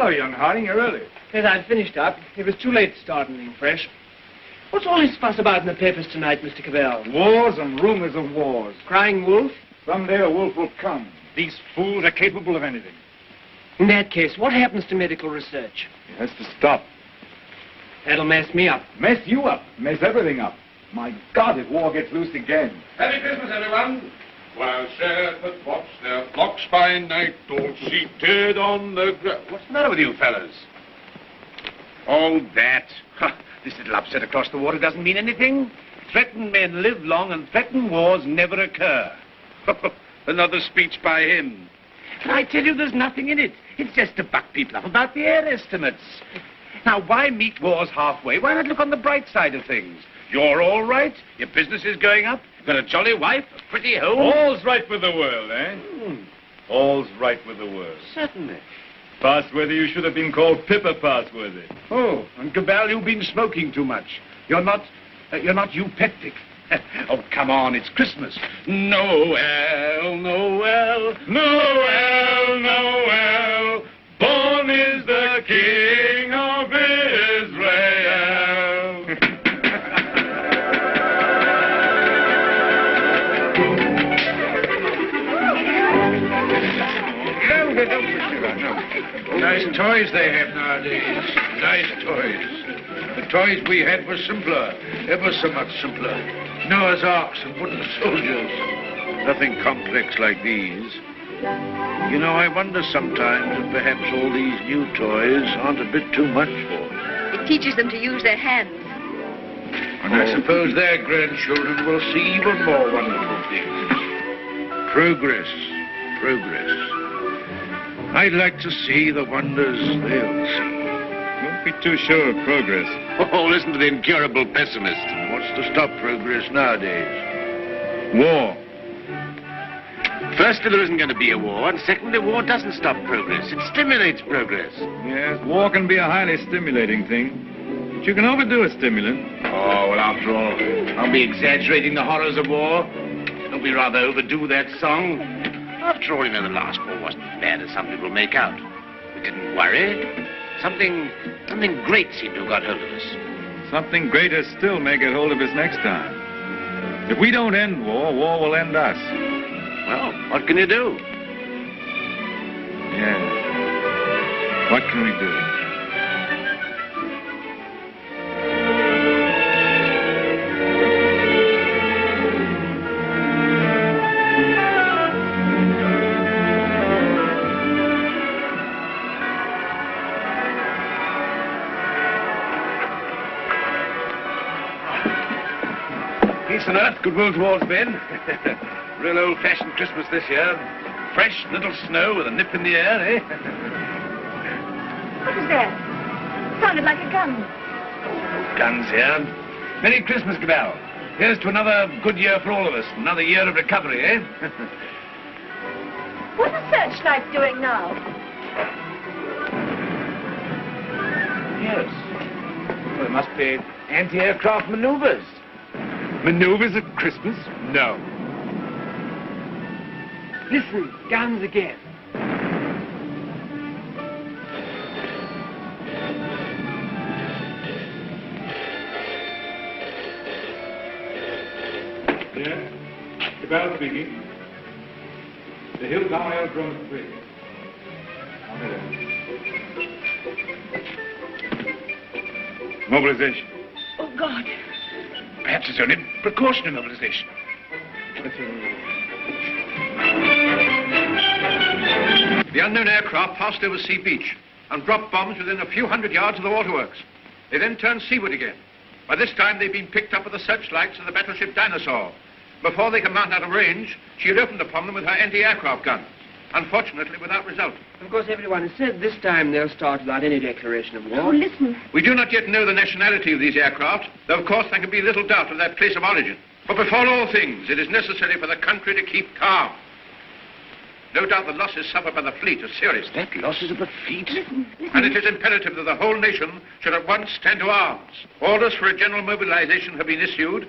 hello, young Harding. You're early. Yes, I'd finished up. It was too late to start anything fresh. What's all this fuss about in the papers tonight, Mr. Cabell? Wars and rumors of wars. Crying wolf? Someday a wolf will come. These fools are capable of anything. In that case, what happens to medical research? It has to stop. That'll mess me up. Mess you up. Mess everything up. My God, if war gets loose again. Merry Christmas, everyone. While shepherds watch their flocks by night, all seated on the ground. What's the matter with you fellas? Oh, that. This little upset across the water doesn't mean anything. Threatened men live long and threatened wars never occur. Another speech by him. And I tell you, there's nothing in it. It's just to buck people up about the air estimates. Now, why meet wars halfway? Why not look on the bright side of things? You're all right. Your business is going up. You've got a jolly wife, a pretty home. All's right with the world, eh? All's right with the world. Certainly. Passworthy, you should have been called Pippa Passworthy. Oh, and Cabell, you've been smoking too much. You're not eupeptic. Oh, come on, it's Christmas. Noel, Noel, Noel, Noel. Born is the King of Israel. Nice toys they have nowadays. Nice toys. The toys we had were simpler, ever so much simpler. Noah's Arks and wooden soldiers. Nothing complex like these. You know, I wonder sometimes if perhaps all these new toys aren't a bit too much for them. It teaches them to use their hands. And I suppose their grandchildren will see even more wonderful things. Progress, progress. I'd like to see the wonders they'll see. Don't be too sure of progress. Oh, listen to the incurable pessimist. What's to stop progress nowadays? War. Firstly, there isn't going to be a war, and secondly, war doesn't stop progress. It stimulates progress. Yes, war can be a highly stimulating thing. But you can overdo a stimulant. Oh, well, after all, I'll be exaggerating the horrors of war. Don't we rather overdo that song? After all, you know, the last war wasn't as bad as some people make out. We didn't worry. Something great seemed to have got hold of us. Something greater still may get hold of us next time. If we don't end war, war will end us. Well, what can you do? Yeah. What can we do? Peace on earth, goodwill towards men. Real old-fashioned Christmas this year. Fresh little snow with a nip in the air, eh? What was that? Sounded like a gun. No guns here. Merry Christmas, Cabell. Here's to another good year for all of us. Another year of recovery, eh? What are searchlights doing now? Yes. Well, it must be anti-aircraft maneuvers. Maneuvers at Christmas? No. Listen, guns again. Yeah? Cabell speaking. The Hilltown Aerodrome is free. Mobilization. Oh, God. Perhaps it's only precautionary mobilization. The unknown aircraft passed over Sea Beach and dropped bombs within a few hundred yards of the waterworks. They then turned seaward again. By this time, they'd been picked up with the searchlights of the battleship Dinosaur. Before they could mount out of range, she had opened upon them with her anti-aircraft guns. Unfortunately, without result. Of course, everyone has said this time they'll start without any declaration of war. Oh, listen. We do not yet know the nationality of these aircraft, though, of course, there can be little doubt of their place of origin. But before all things, it is necessary for the country to keep calm. No doubt the losses suffered by the fleet are serious. That losses of the fleet? Listen. And it is imperative that the whole nation should at once stand to arms. Orders for a general mobilization have been issued,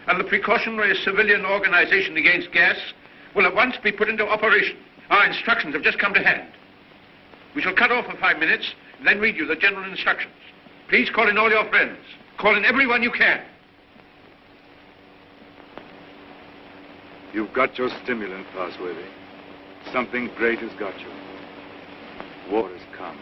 and the precautionary civilian organization against gas will at once be put into operation. Our instructions have just come to hand. We shall cut off for 5 minutes, and then read you the general instructions. Please call in all your friends. Call in everyone you can. You've got your stimulant, Parsworthy. Something great has got you. War has come.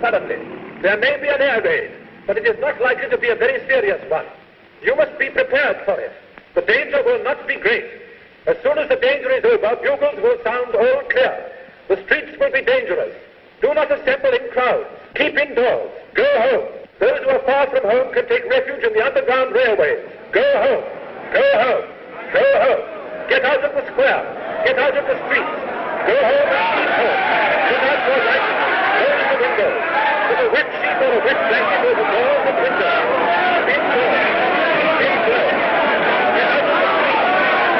Suddenly. There may be an air raid, but it is not likely to be a very serious one. You must be prepared for it. The danger will not be great. As soon as the danger is over, bugles will sound all clear. The streets will be dangerous. Do not assemble in crowds. Keep indoors. Go home. Those who are far from home can take refuge in the underground railways. Go home. Go home. Go home. Get out of the square. Get out of the streets. Go home and keep home. Put out your lights. Close the windows. Put a wet sheet or a wet blanket over doors and windows. Keep indoors. Keep indoors. Get out of the streets.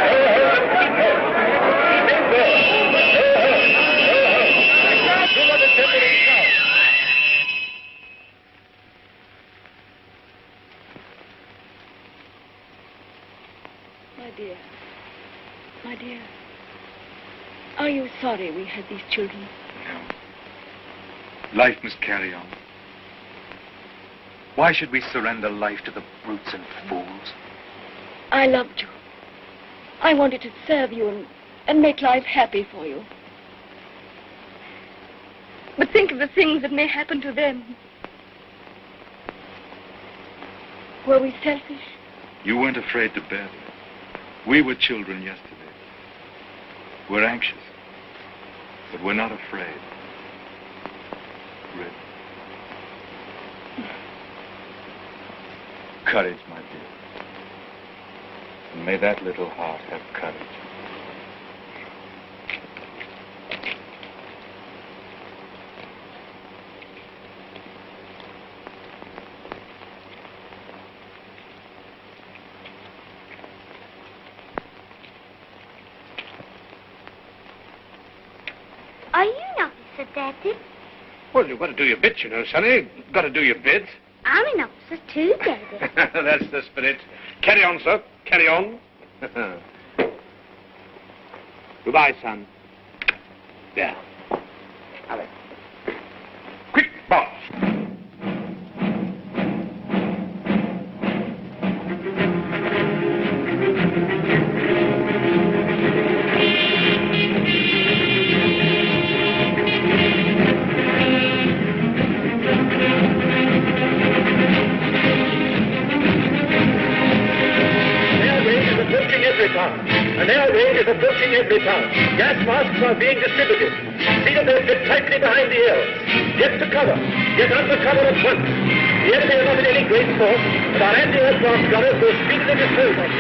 Go home and keep home. Keep indoors. Go home. Go home. Do not assemble in crowds. My dear, are you sorry we had these children? No. Life must carry on. Why should we surrender life to the brutes and fools? I loved you. I wanted to serve you and make life happy for you. But think of the things that may happen to them. Were we selfish? You weren't afraid to bear them. We were children yesterday. We're anxious, but we're not afraid. Really. Courage, my dear. And may that little heart have courage. Are you an officer, Daddy? Well, you've got to do your bit, you know, Sonny. You've got to do your bit. I'm an officer too, Daddy. That's the spirit. Carry on, sir. Carry on. Goodbye, son. There. Allez. Quick, boss. An air raid is approaching every town. Gas masks are being distributed. Seal their fit tightly behind the ears. Get to cover. Get under cover at once. The enemy are not in any great force, but our anti-aircraft gunners will speedily dispose of them.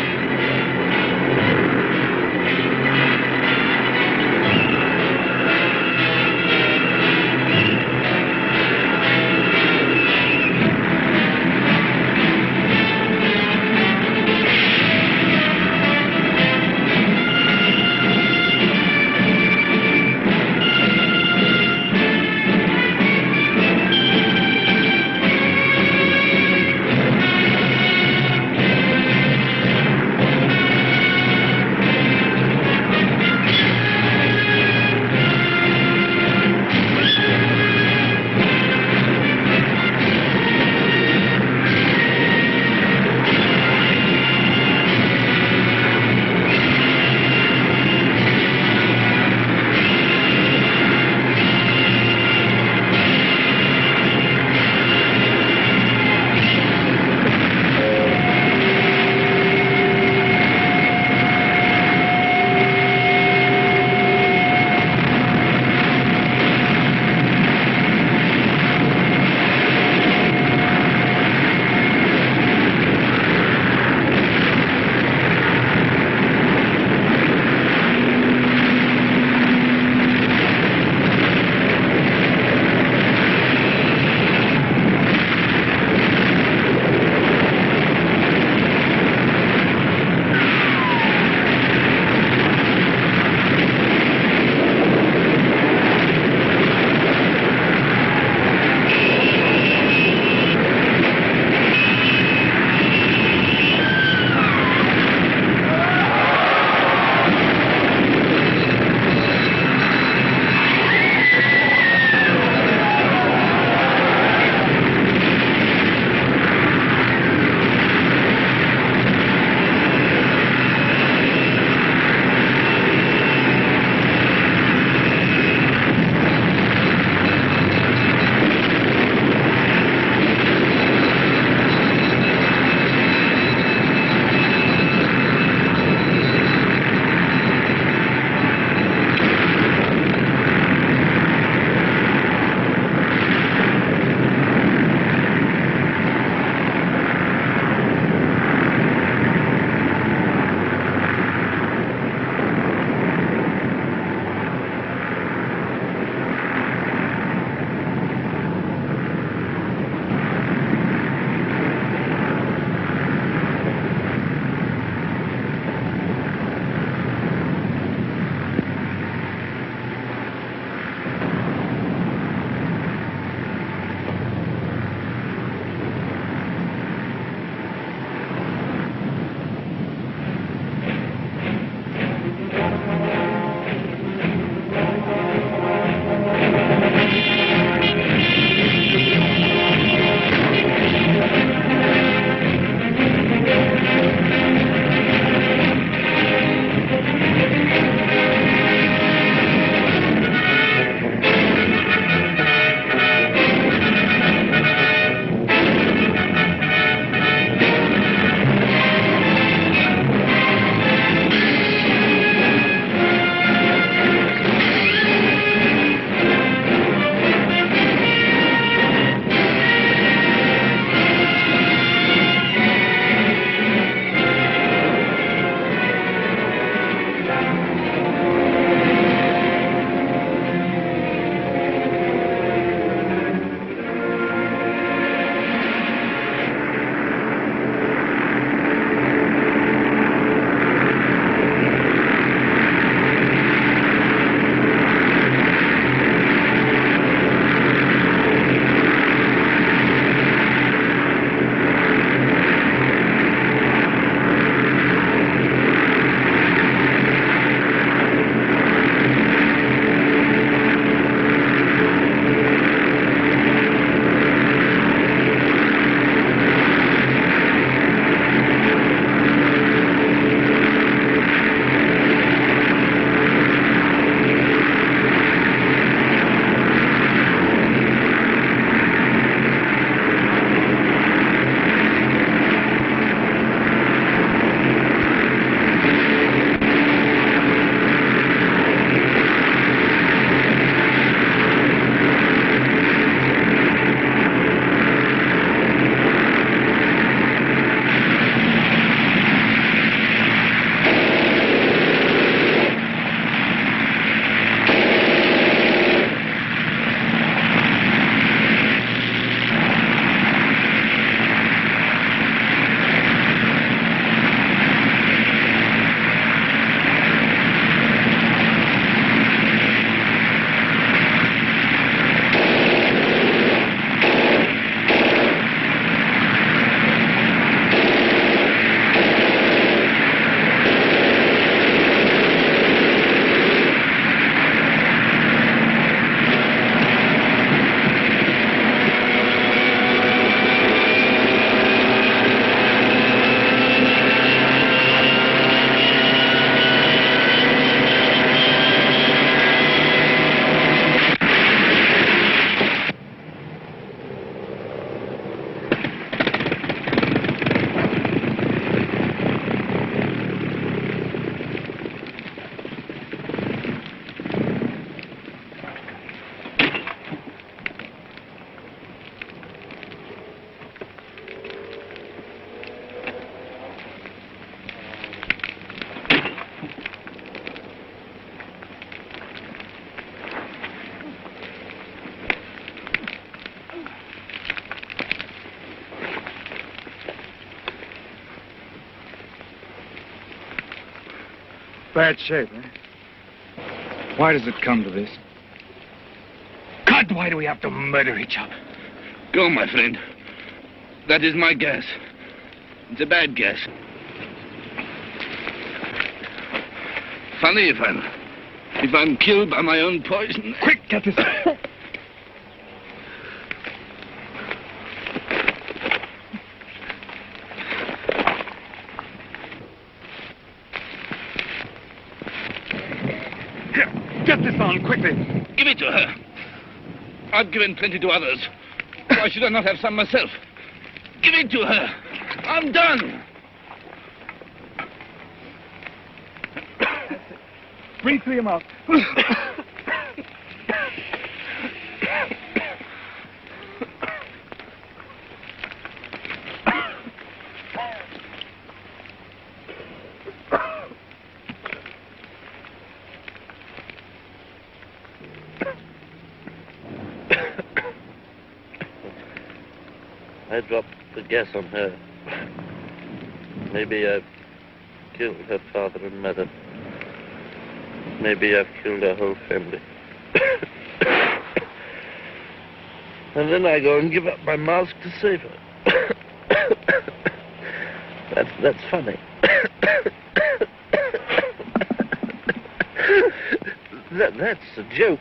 bad shape, eh? Why does it come to this? God, why do we have to murder each other? Go, my friend. That is my guess. It's a bad guess. Funny if I'm killed by my own poison. Quick, get this. Get this on, quickly. Give it to her. I've given plenty to others. Why should I not have some myself? Give it to her. I'm done. Bring 3 of them out. I dropped the gas on her. Maybe I've killed her father and mother. Maybe I've killed her whole family. And then I go and give up my mask to save her. That's funny. That's a joke.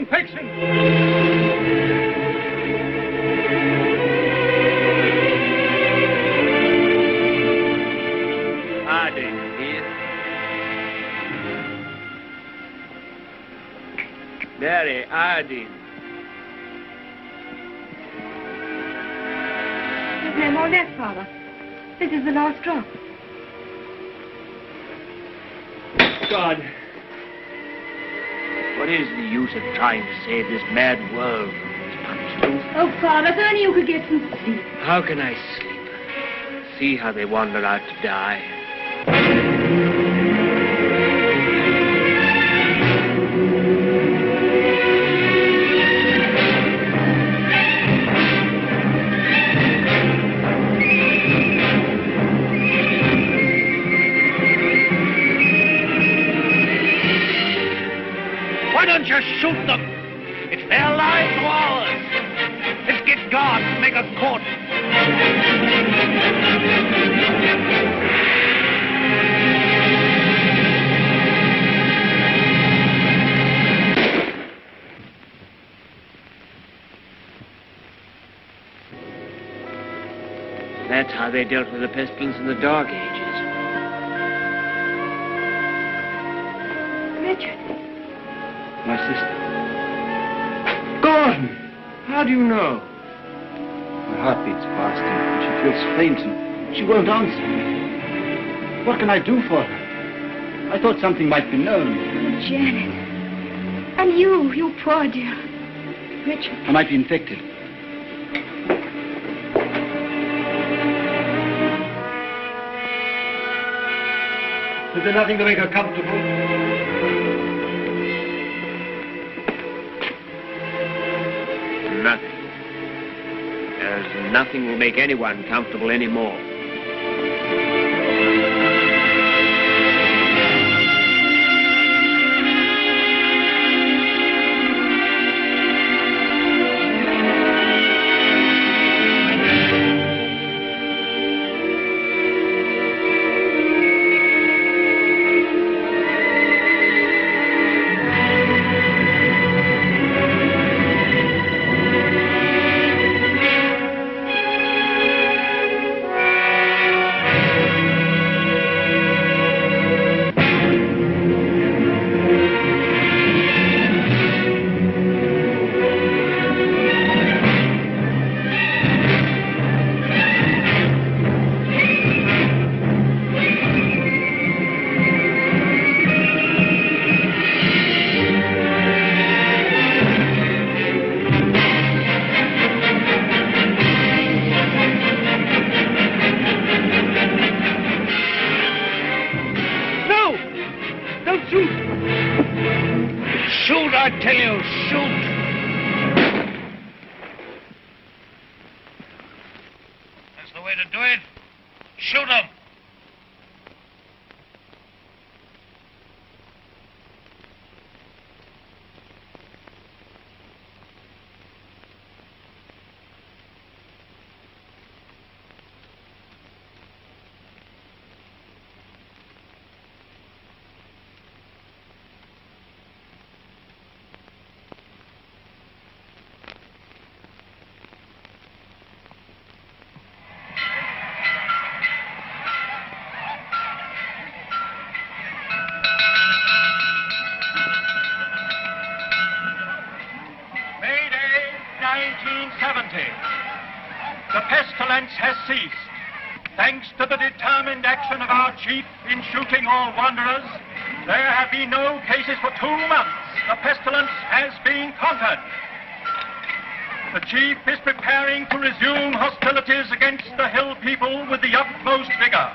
infection. Harding here. Mary Harding. There's no more left, Father. This is the last drop. God, What is the use of trying to save this mad world from its punishment? Oh, Father, if only you could get some sleep. How can I sleep? See how they wander out to die. Why don't you shoot them? It's their lives or ours. Let's get guards and make a court. That's how they dealt with the pestilence in the Dark Ages. Richard. My sister. Gordon! How do you know? Her heart beats faster, and she feels faint, and she won't answer. What can I do for her? I thought something might be known. Oh, Janet. And you poor dear. Richard. I might be infected. Is there nothing to make her comfortable? Nothing. There's nothing will make anyone comfortable anymore. The pestilence has ceased. Thanks to the determined action of our chief in shooting all wanderers, there have been no cases for 2 months. The pestilence has been conquered. The chief is preparing to resume hostilities against the hill people with the utmost vigor.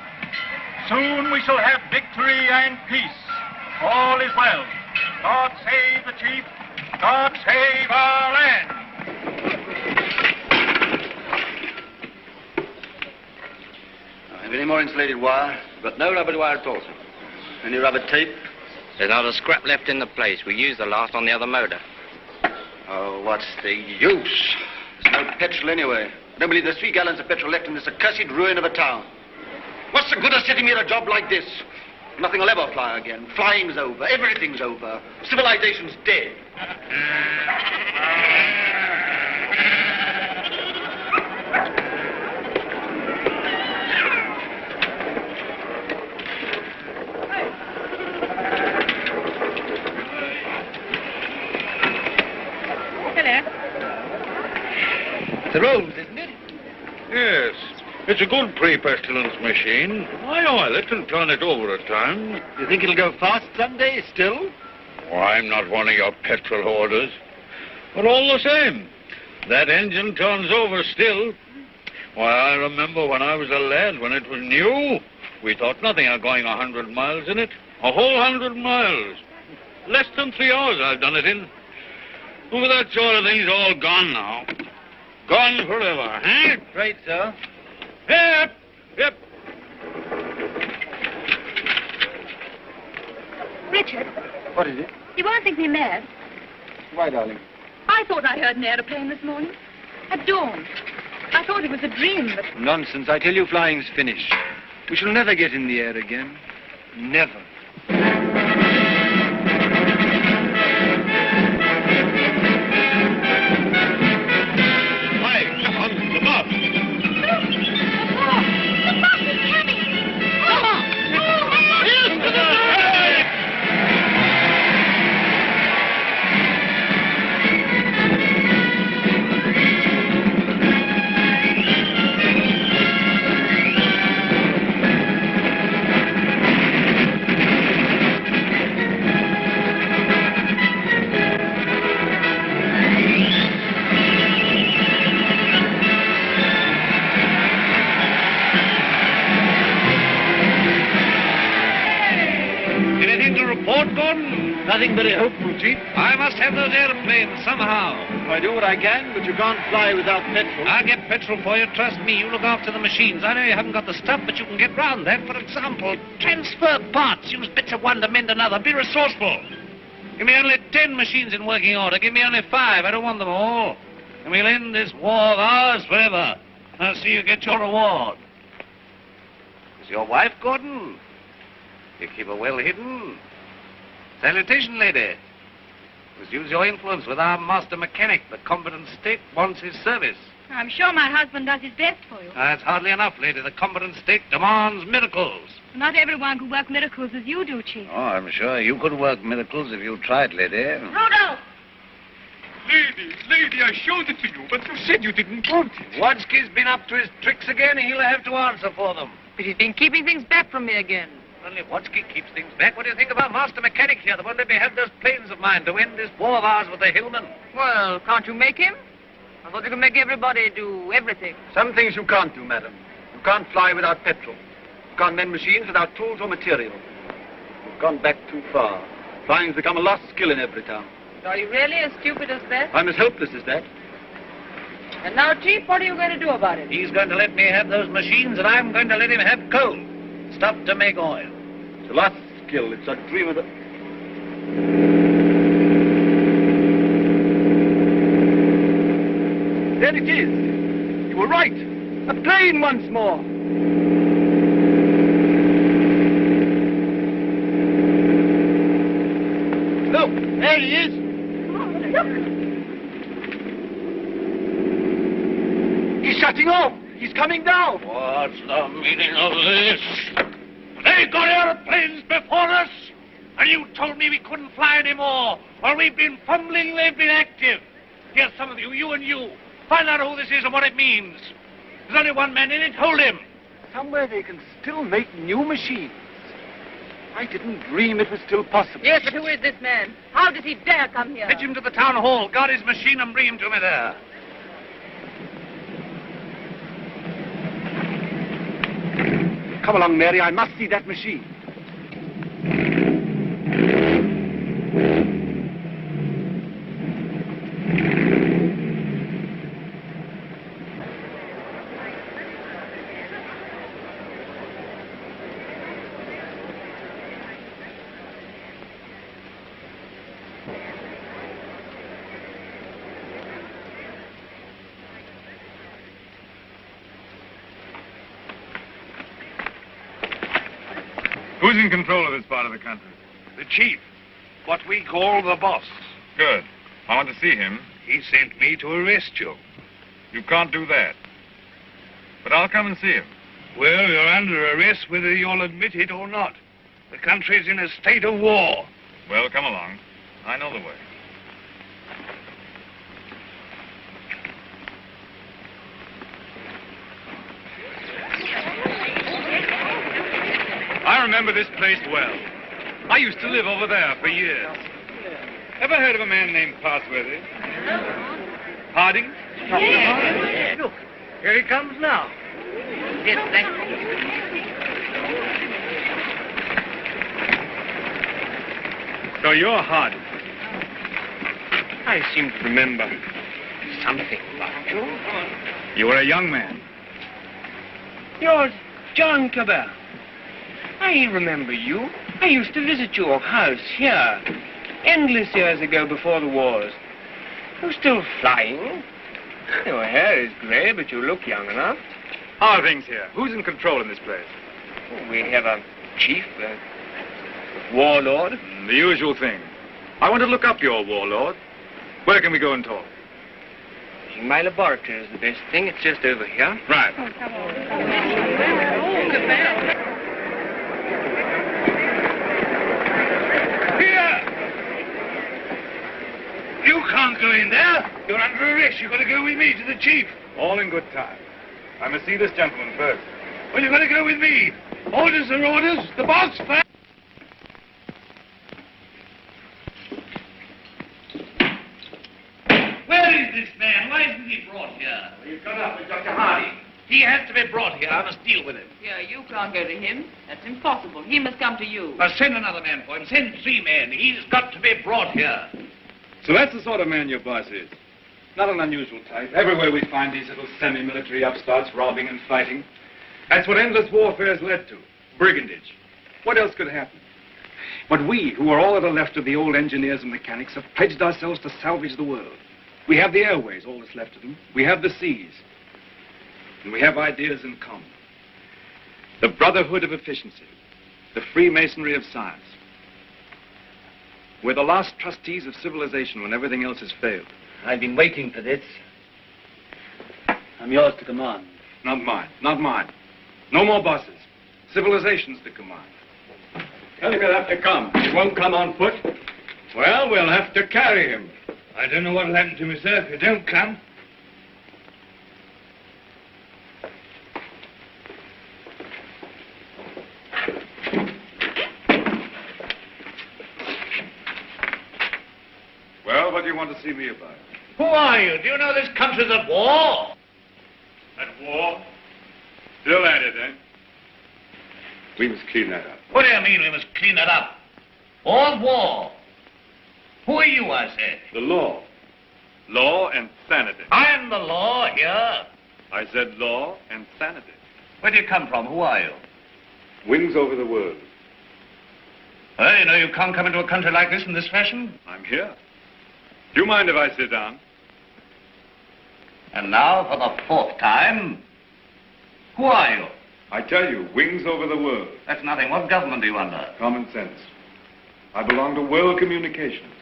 Soon we shall have victory and peace. All is well. God save the chief. God save our land. Have any more insulated wire? But no rubber wire at all, sir. Any rubber tape? There's not a scrap left in the place. We used the last on the other motor. Oh, what's the use? There's no petrol anyway. I don't believe there's 3 gallons of petrol left in this accursed ruin of a town. What's the good of sitting here at a job like this? Nothing will ever fly again. Flying's over. Everything's over. Civilization's dead. The Rose, isn't it? Yes. It's a good pre-pestilence machine. I oil it and turn it over at times. You think it'll go fast someday still? Oh, I'm not one of your petrol hoarders. But all the same, that engine turns over still. Why, I remember when I was a lad, when it was new, we thought nothing of going 100 miles in it. A whole 100 miles. Less than 3 hours I've done it in. Well, that sort of thing's all gone now. Gone forever, eh? Right, sir. Yep, yep. Richard, What is it? you won't think me mad. Why, darling? I thought I heard an aeroplane this morning. At dawn. I thought it was a dream, but... Nonsense. I tell you, flying's finished. We shall never get in the air again. Never. Nothing very hopeful, Chief. I must have those airplanes somehow. I do what I can, but you can't fly without petrol. I'll get petrol for you, trust me. You look after the machines. I know you haven't got the stuff, but you can get round that. For example, transfer parts. Use bits of one to mend another. Be resourceful. Give me only 10 machines in working order. Give me only 5. I don't want them all. And we'll end this war of ours forever. I'll see you get your reward. Is your wife, Gordon? You keep her well hidden. Salutation, lady. Must use your influence with our master mechanic. The competent state wants his service. I'm sure my husband does his best for you. That's hardly enough, lady. The competent state demands miracles. Not everyone can work miracles as you do, Chief. Oh, I'm sure you could work miracles if you tried, lady. Rudolph! Lady, I showed it to you, but you said you didn't want it. Wadsky's been up to his tricks again. He'll have to answer for them. But he's been keeping things back from me again. Only Wadsky keeps things back. What do you think of our master mechanic here? That won't let me have those planes of mine to end this war of ours with the Hillmen. Well, can't you make him? I thought you could make everybody do everything. Some things you can't do, madam. You can't fly without petrol. You can't mend machines without tools or material. You've gone back too far. Flying's become a lost skill in every town. Are you really as stupid as that? I'm as helpless as that. And now, Chief, what are you going to do about it? He's going to let me have those machines, and I'm going to let him have coal. Stuff to make oil. It's a lost skill. It's a dream of the... There it is. You were right. A plane once more. Look, there he is. He's shutting off. He's coming down. What's the meaning of this? They got airplanes before us, and you told me we couldn't fly anymore. Well, we've been fumbling, they've been active. Here, some of you, you and you, find out who this is and what it means. There's only one man in it. Hold him. Somewhere they can still make new machines. I didn't dream it was still possible. Yes, but who is this man? How did he dare come here? Fetch him to the town hall. Guard his machine and bring him to me there. Come along, Mary. I must see that machine. Who's in control of this part of the country? The chief. What we call the boss. Good. I want to see him. He sent me to arrest you. You can't do that. But I'll come and see him. Well, you're under arrest whether you'll admit it or not. The country's in a state of war. Well, come along. I know the way. I remember this place well. I used to live over there for years. Ever heard of a man named Parsworthy? Harding? Yes. Look, here he comes now. Yes, thank you. So you're Harding. I seem to remember something about you. You were a young man. You're John Cabell. I remember you. I used to visit your house here, endless years ago before the wars. You're still flying. Your hair is grey, but you look young enough. How are things here? Who's in control in this place? We have a chief, a warlord. The usual thing. I want to look up your warlord. Where can we go and talk? My laboratory is the best thing. It's just over here. Right. Oh, come on. Here! You can't go in there. You're under arrest. You've got to go with me to the chief. All in good time. I must see this gentleman first. Well, you've got to go with me. Orders are orders. The boss first. Where is this man? Why isn't he brought here? Well, he's gone up with Dr. Hardy. He has to be brought here. I must deal with him. Yeah, you can't go to him. That's impossible. He must come to you. Send another man for him. Send 3 men. He's got to be brought here. So that's the sort of man your boss is. Not an unusual type. Everywhere we find these little semi-military upstarts robbing and fighting. That's what endless warfare has led to. Brigandage. What else could happen? But we, who are all that are left of the old engineers and mechanics, have pledged ourselves to salvage the world. We have the airways, all that's left of them. We have the seas. And we have ideas in common. The brotherhood of efficiency. The Freemasonry of science. We're the last trustees of civilization when everything else has failed. I've been waiting for this. I'm yours to command. Not mine. Not mine. No more bosses. Civilization's to command. Tell him he'll have to come. He won't come on foot. Well, we'll have to carry him. I don't know what'll happen to me, sir, if you don't come. Well, what do you want to see me about? Who are you? Do you know this country's at war? At war? Still at it, eh? We must clean that up. What do you mean we must clean it up? All war. Who are you, I said? The law. Law and sanity. I'm the law here. I said law and sanity. Where do you come from? Who are you? Wings over the world. Well, you know you can't come into a country like this in this fashion. I'm here. Do you mind if I sit down? And now, for the 4th time, who are you? I tell you, wings over the world. That's nothing. What government are you under? Common sense. I belong to world communications.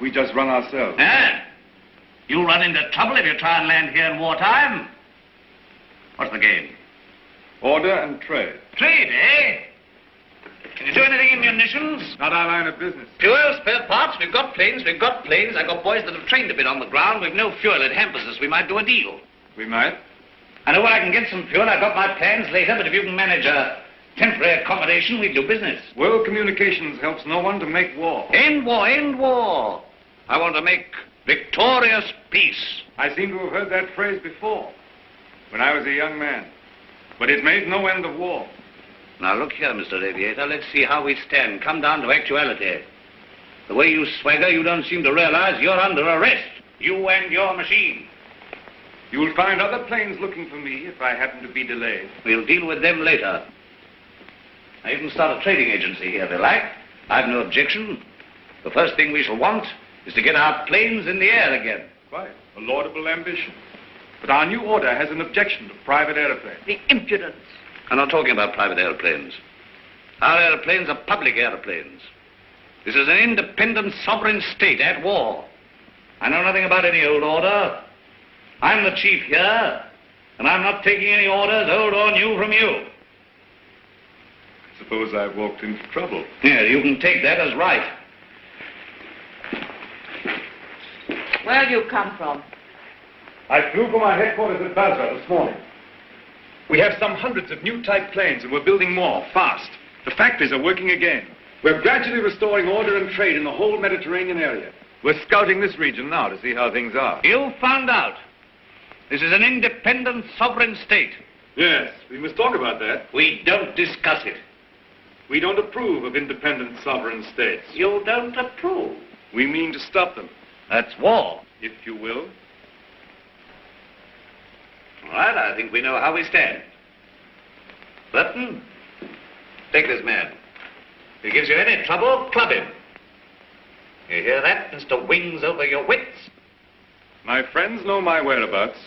We just run ourselves. Eh? You'll run into trouble if you try and land here in wartime. What's the game? Order and trade. Trade, eh? Can you do anything in munitions? Not our line of business. Fuel, spare parts. We've got planes. I've got boys that have trained a bit on the ground. We've no fuel. It hampers us. We might do a deal. We might. I know where I can get some fuel. I've got my plans later, but if you can manage a temporary accommodation, we do business. World communications helps no one to make war. End war, end war. I want to make victorious peace. I seem to have heard that phrase before, when I was a young man. But it made no end of war. Now, look here, Mr. Aviator. Let's see how we stand. Come down to actuality. The way you swagger, you don't seem to realize you're under arrest. You and your machine. You'll find other planes looking for me if I happen to be delayed. We'll deal with them later. Now, you can start a trading agency here if you like. I've no objection. The first thing we shall want is to get our planes in the air again. Quite. A laudable ambition. But our new order has an objection to private airplanes. The impudence. I'm not talking about private airplanes. Our airplanes are public airplanes. This is an independent sovereign state at war. I know nothing about any old order. I'm the chief here, and I'm not taking any orders, old or new, from you. Suppose I've walked into trouble. Yeah, you can take that as right. Where'd you come from? I flew from our headquarters at Basra this morning. We have some hundreds of new type planes, and we're building more, fast. The factories are working again. We're gradually restoring order and trade in the whole Mediterranean area. We're scouting this region now to see how things are. You found out. This is an independent, sovereign state. Yes, we must talk about that. We don't discuss it. We don't approve of independent, sovereign states. You don't approve? We mean to stop them. That's war. If you will. All right, I think we know how we stand. Burton, take this man. If he gives you any trouble, club him. You hear that, Mr. Wings over your wits? My friends know my whereabouts.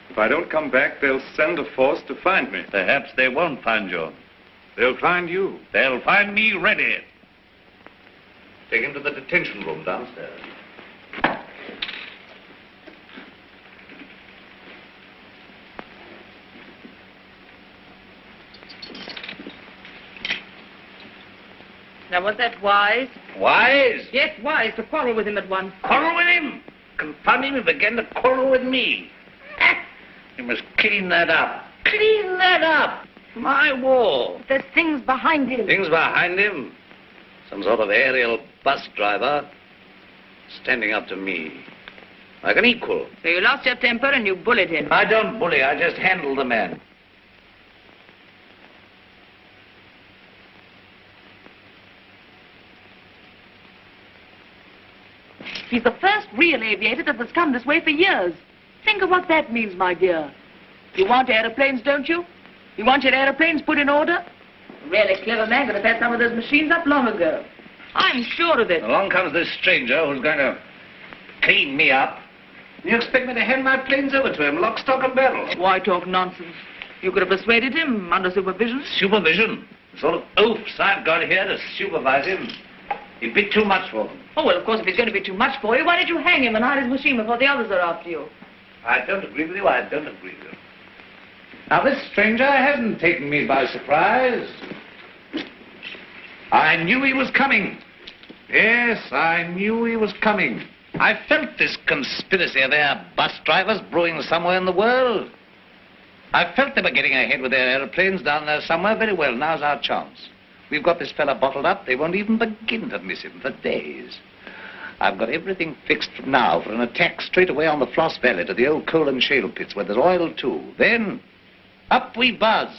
If I don't come back, they'll send a force to find me. Perhaps they won't find you. They'll find you. They'll find me ready. Take him to the detention room downstairs. Now, was that wise? Wise? Yes, wise, to quarrel with him at once. Quarrel with him? Confound him, he began to quarrel with me. You must clean that up. Clean that up. My war. There's things behind him. Things behind him? Some sort of aerial bus driver standing up to me. Like an equal. So you lost your temper and you bullied him. I don't bully, I just handle the man. He's the first real aviator that has come this way for years. Think of what that means, my dear. You want aeroplanes, don't you? You want your aeroplanes put in order? A really clever man could have had some of those machines up long ago. I'm sure of it. Along comes this stranger who's going to clean me up. You expect me to hand my planes over to him, lock, stock, and barrel? Why talk nonsense? You could have persuaded him under supervision. Supervision? The sort of oafs I've got here to supervise him. He'd be too much for them. Oh, well, of course, if he's going to be too much for you, why don't you hang him and hide his machine before the others are after you? I don't agree with you, I don't agree with you. Now, this stranger hasn't taken me by surprise. I knew he was coming. Yes, I knew he was coming. I felt this conspiracy of their bus drivers brewing somewhere in the world. I felt they were getting ahead with their aeroplanes down there somewhere. Very well, now's our chance. We've got this fella bottled up. They won't even begin to miss him for days. I've got everything fixed now for an attack straight away on the Floss Valley to the old coal and shale pits where there's oil too. Then, up we buzz.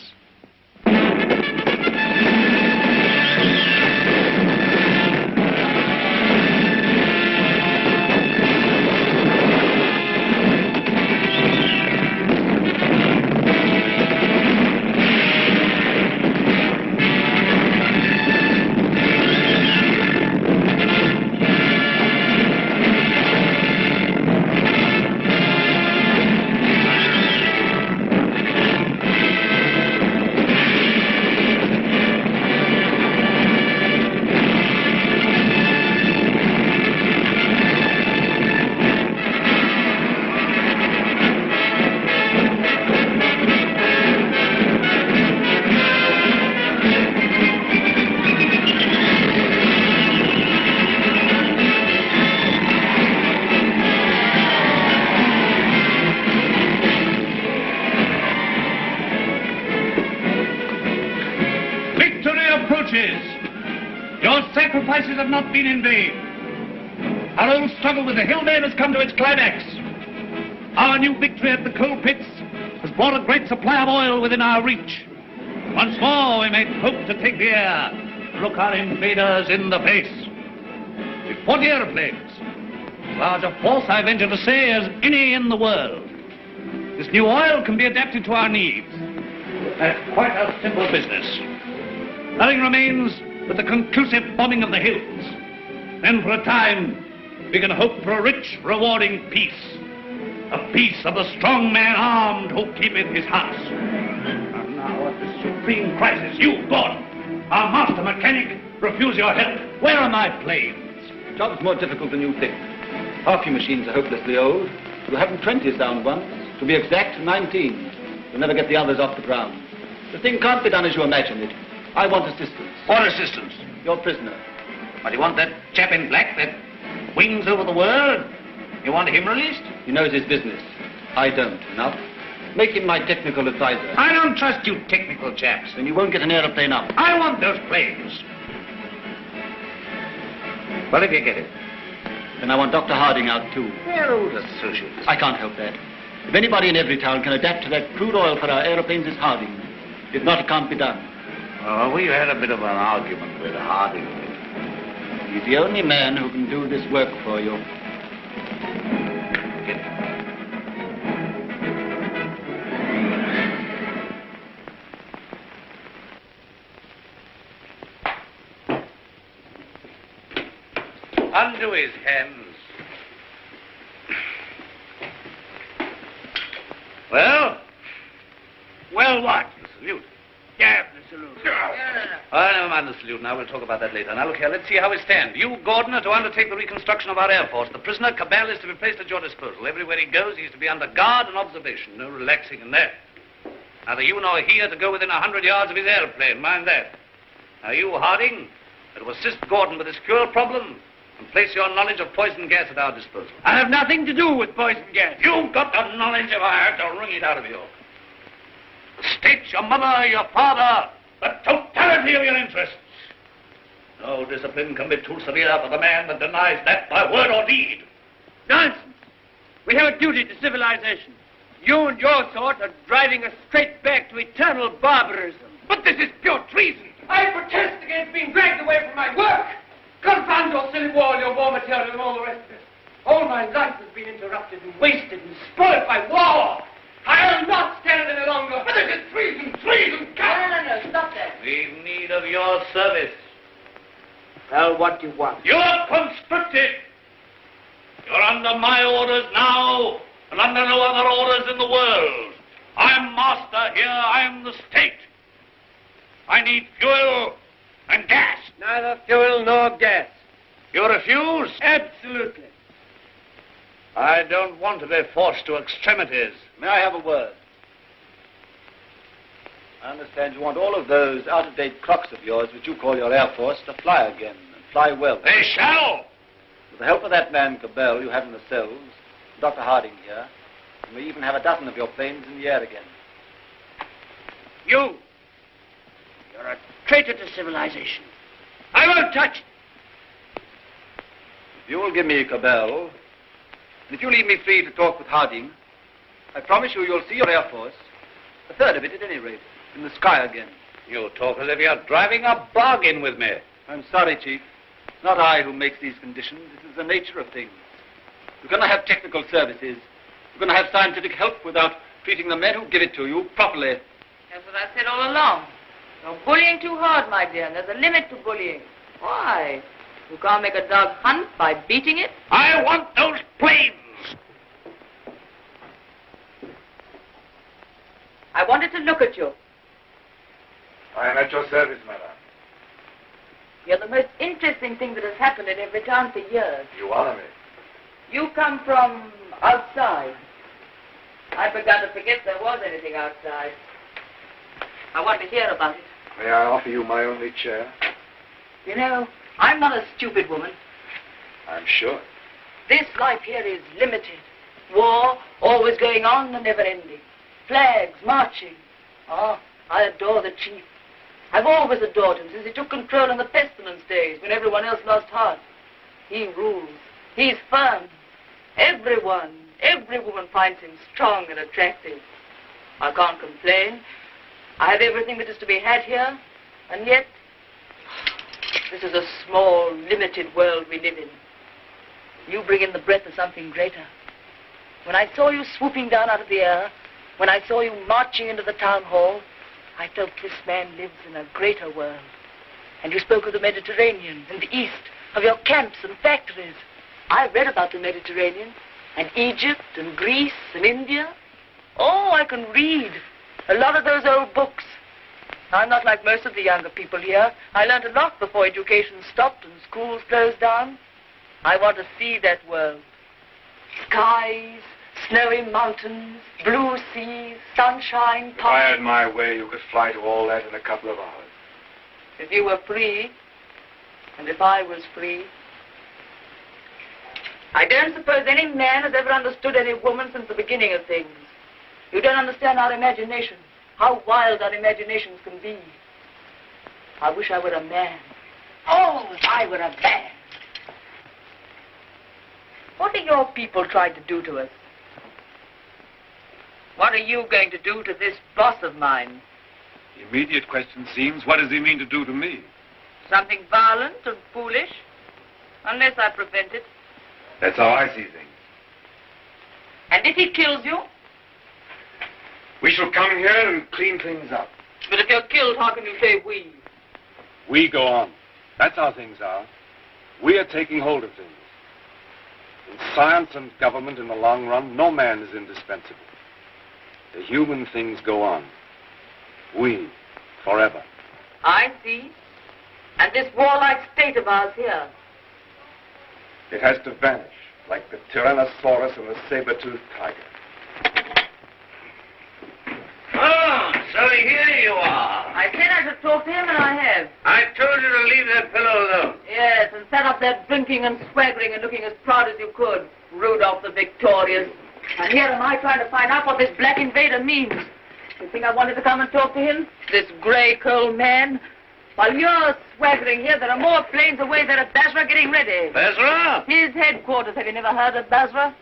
Your sacrifices have not been in vain. Our old struggle with the hillmen has come to its climax. Our new victory at the coal pits has brought a great supply of oil within our reach. Once more we may hope to take the air, look our invaders in the face. With 40 aeroplanes, as large a force I venture to say as any in the world. This new oil can be adapted to our needs. That's quite a simple business. Nothing remains but the conclusive bombing of the hills. Then for a time, we can hope for a rich, rewarding peace. A peace of the strong man armed who keepeth his house. And now at this supreme crisis, you, Gordon, our master mechanic, refuse your help. Where are my planes? The job's more difficult than you think. Half your machines are hopelessly old. You haven't 20 sound ones. To be exact, 19. You'll never get the others off the ground. The thing can't be done as you imagine it. I want assistance. What assistance? Your prisoner. But you want that chap in black, that wings over the world? You want him released? He knows his business. I don't. Enough. Make him my technical advisor. I don't trust you technical chaps. Then you won't get an aeroplane up. I want those planes. Well, if you get it. Then I want Dr. Harding out, too. They're old associates. I can't help that. If anybody in every town can adapt to that crude oil for our aeroplanes, it's Harding. If not, it can't be done. Oh, we had a bit of an argument with Harding. He's the only man who can do this work for you. Get it. Undo his hands. Well? Well, what? The salute. Yeah, the salute. Oh, never mind the salute now. We'll talk about that later. Now, look here. Let's see how we stand. You, Gordon, are to undertake the reconstruction of our Air Force. The prisoner, Cabell, is to be placed at your disposal. Everywhere he goes, he's to be under guard and observation. No relaxing in that. Neither you nor he are to go within 100 yards of his airplane. Mind that. Now, you, Harding, are to assist Gordon with his fuel problem and place your knowledge of poison gas at our disposal. I have nothing to do with poison gas. You've got the knowledge if I had to wring it out of you. The state, your mother, your father, the totality of your interests. No discipline can be too severe for the man that denies that by word or deed. Nonsense. We have a duty to civilization. You and your sort are driving us straight back to eternal barbarism. But this is pure treason. I protest against being dragged away from my work. Confound your silly war, your war material, and all the rest of it. All my life has been interrupted and wasted and spoiled by war. I'll not stand any longer. But this is treason, treason. No, stop that. We've need of your service. Well, what do you want? You're conscripted. You're under my orders now, and under no other orders in the world. I'm master here. I'm the state. I need fuel and gas. Neither fuel nor gas. You refuse? Absolutely. I don't want to be forced to extremities. May I have a word? I understand you want all of those out-of-date clocks of yours, which you call your Air Force, to fly again, and fly well. They shall! With the help of that man, Cabell, you have in the cells, Dr. Harding here, and we even have a dozen of your planes in the air again. You're a traitor to civilization. I won't touch it. If you will give me Cabell, and if you leave me free to talk with Harding, I promise you'll see your Air Force, a third of it at any rate, in the sky again. You talk as if you're driving a bargain with me. I'm sorry, Chief. It's not I who makes these conditions. This is the nature of things. You're going to have technical services. You're going to have scientific help without treating the men who give it to you properly. That's what I said all along. You're bullying too hard, my dear. There's a limit to bullying. Why? You can't make a dog hunt by beating it? I want those planes! I wanted to look at you. I am at your service, madam. You're the most interesting thing that has happened in every town for years. You honor me. You come from outside. I began to forget there was anything outside. I want to hear about it. May I offer you my only chair? You know, I'm not a stupid woman. I'm sure. This life here is limited. War, always going on and never ending. Flags, marching. Oh, I adore the chief. I've always adored him since he took control in the pestilence days when everyone else lost heart. He rules. He's firm. Every woman finds him strong and attractive. I can't complain. I have everything that is to be had here, and yet this is a small, limited world we live in. You bring in the breath of something greater. When I saw you swooping down out of the air, when I saw you marching into the town hall, I felt this man lives in a greater world. And you spoke of the Mediterranean and the East, of your camps and factories. I read about the Mediterranean, and Egypt and Greece and India. Oh, I can read a lot of those old books. I'm not like most of the younger people here. I learned a lot before education stopped and schools closed down. I want to see that world. Skies, snowy mountains, blue seas, sunshine, If I had my way, you could fly to all that in a couple of hours. If you were free, and if I was free. I don't suppose any man has ever understood any woman since the beginning of things. You don't understand our imagination, how wild our imaginations can be. I wish I were a man. Oh, if I were a man. What are your people trying to do to us? What are you going to do to this boss of mine? The immediate question seems, what does he mean to do to me? Something violent and foolish? Unless I prevent it. That's how I see things. And if he kills you? We shall come here and clean things up. But if you're killed, how can you say we? We go on. That's how things are. We are taking hold of things. In science and government, in the long run, no man is indispensable. The human things go on. We, forever. I see. And this warlike state of ours here. It has to vanish, like the Tyrannosaurus and the saber-toothed tiger. Oh, so here you are. I said I should talk to him, and I have. I told you to leave that fellow alone. Yes, and set up there drinking and swaggering and looking as proud as you could. Rudolph the Victorious. And here am I trying to find out what this black invader means. You think I wanted to come and talk to him? This grey-curled man? While you're swaggering here, there are more planes away there at Basra getting ready. Basra? His headquarters. Have you never heard of Basra?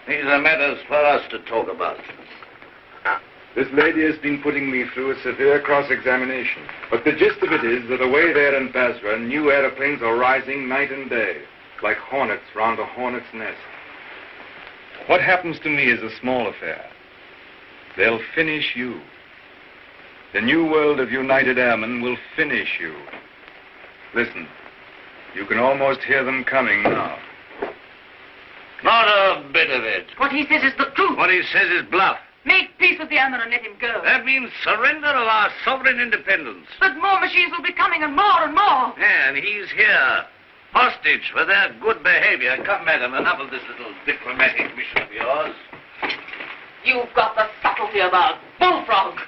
These are matters for us to talk about. This lady has been putting me through a severe cross-examination. But the gist of it is that away there in Basra, new aeroplanes are rising night and day, like hornets round a hornet's nest. What happens to me is a small affair. They'll finish you. The new world of United Airmen will finish you. Listen, you can almost hear them coming now. Not a bit of it. What he says is the truth. What he says is bluff. Make peace with the airmen and let him go. That means surrender of our sovereign independence. But more machines will be coming, and more and more. And he's here, hostage for their good behavior. Come, madam, enough of this little diplomatic mission of yours. You've got the subtlety of a bullfrog.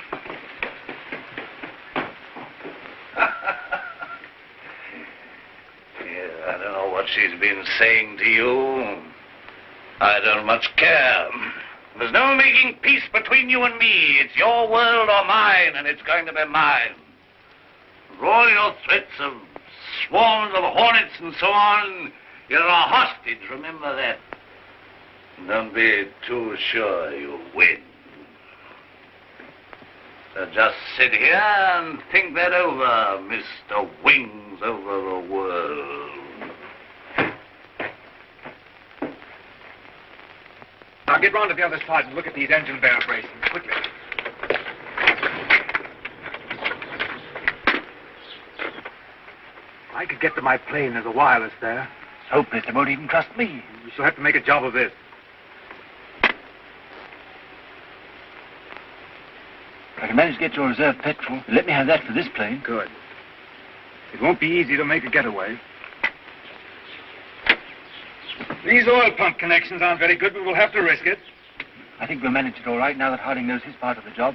Yeah, I don't know what she's been saying to you. I don't much care. There's no making peace between you and me. It's your world or mine, and it's going to be mine. For all your threats of swarms of hornets and so on, you're a hostage, remember that. Don't be too sure you'll win. So just sit here and think that over, Mr. Wings over the World. Now get round to the other side and look at these engine bearer braces, quickly. I could get to my plane. There's a wireless there. Hopeless. They won't even trust me. We shall have to make a job of this. If I can manage to get your reserve petrol, let me have that for this plane. Good. It won't be easy to make a getaway. These oil pump connections aren't very good, but we'll have to risk it. I think we'll manage it all right now that Harding knows his part of the job.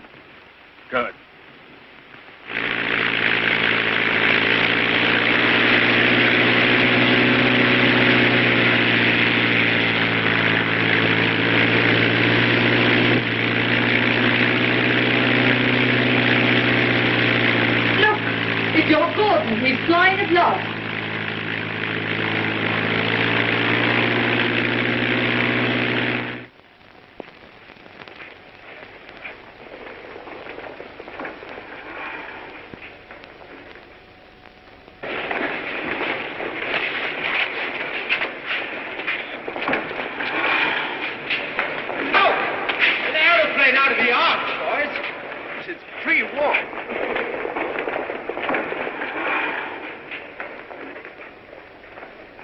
Good. Look, it's your Gordon. He's flying at last.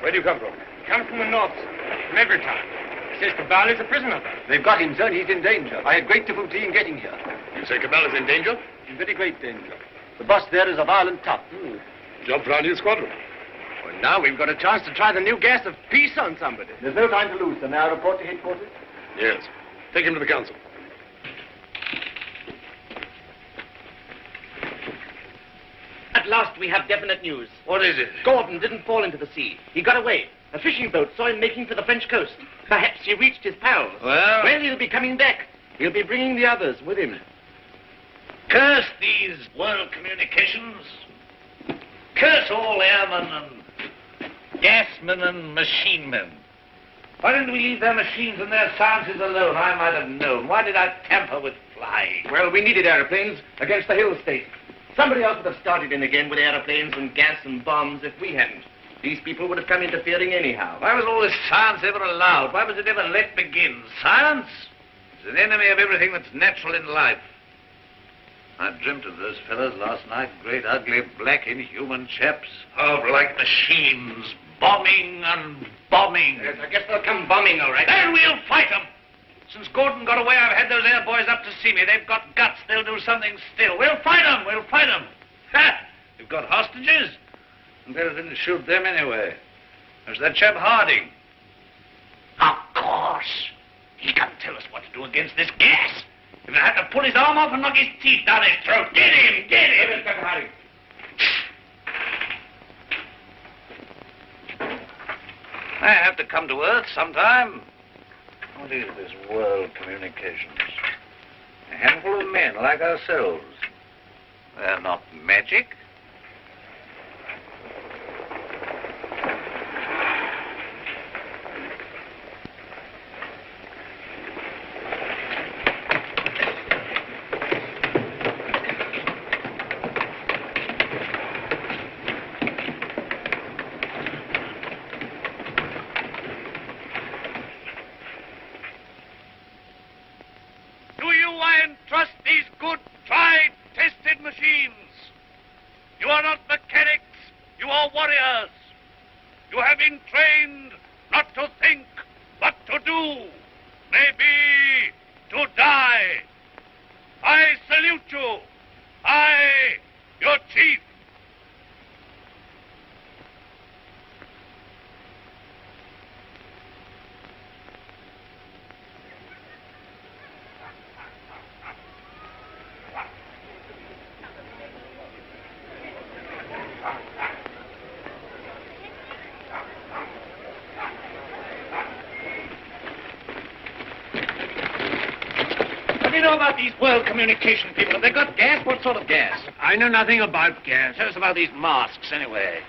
Where do you come from? Come from the north, from Evertown. Says Cabal is a prisoner. They've got him, sir, and he's in danger. I had great difficulty in getting here. You say Cabal is in danger? In very great danger. The boss there is a violent tough. Job for our new squadron. Well, now we've got a chance to try the new gas of peace on somebody. There's no time to lose, sir. May I report to headquarters? Yes. Take him to the council. At last we have definite news. What is it? Gordon didn't fall into the sea. He got away. A fishing boat saw him making for the French coast. Perhaps he reached his pals. Well? Well, he'll be coming back. He'll be bringing the others with him. Curse these world communications. Curse all airmen and Gasmen and machine men. Why didn't we leave their machines and their sciences alone? I might have known. Why did I tamper with flying? Well, we needed aeroplanes against the Hill State. Somebody else would have started in again with aeroplanes and gas and bombs if we hadn't. These people would have come interfering anyhow. Why was all this science ever allowed? Why was it ever let begin? Science is an enemy of everything that's natural in life. I dreamt of those fellows last night, great, ugly, black, inhuman chaps, powerful like machines, bombing and bombing. Yes, I guess they'll come bombing, all right. Then we'll fight them. Since Gordon got away, I've had those air boys up to see me. They've got guts. They'll do something still. We'll fight them. We'll fight them. Ha! We've got hostages. And fellows didn't shoot them anyway. There's that chap Harding. Of course. He can tell us what to do against this gas. If I had to pull his arm off and knock his teeth down his throat. Get him! Get him! Inspector Harding. I have to come to Earth sometime. What is this world communications? A handful of men like ourselves. They're not magic. What do you know about these world communication people? Have they got gas? What sort of gas? I know nothing about gas. Tell us about these masks, anyway.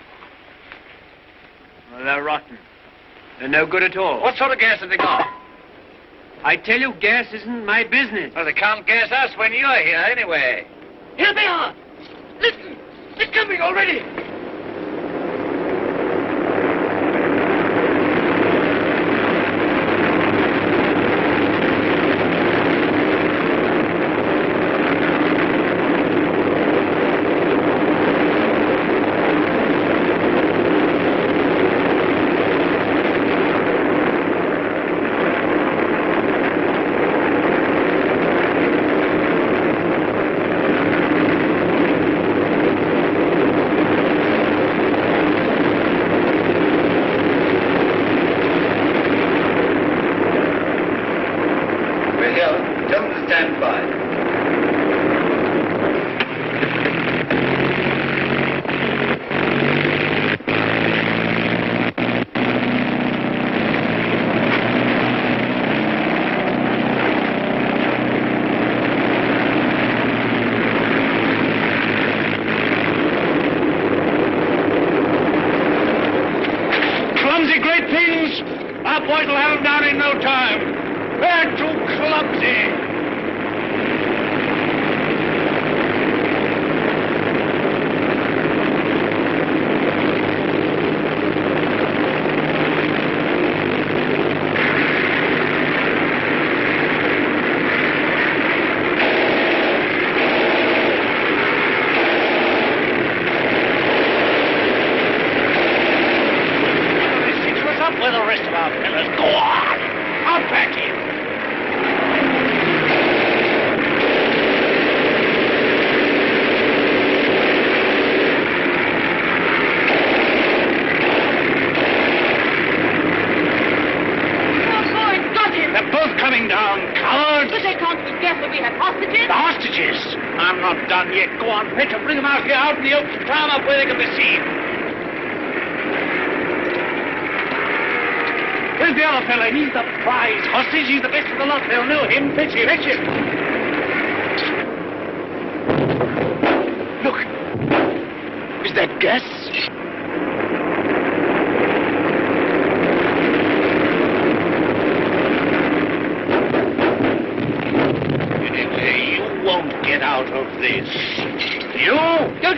Well, they're rotten. They're no good at all. What sort of gas have they got? I tell you, gas isn't my business. Well, they can't gas us when you're here, anyway. Here they are. Listen, they're coming already.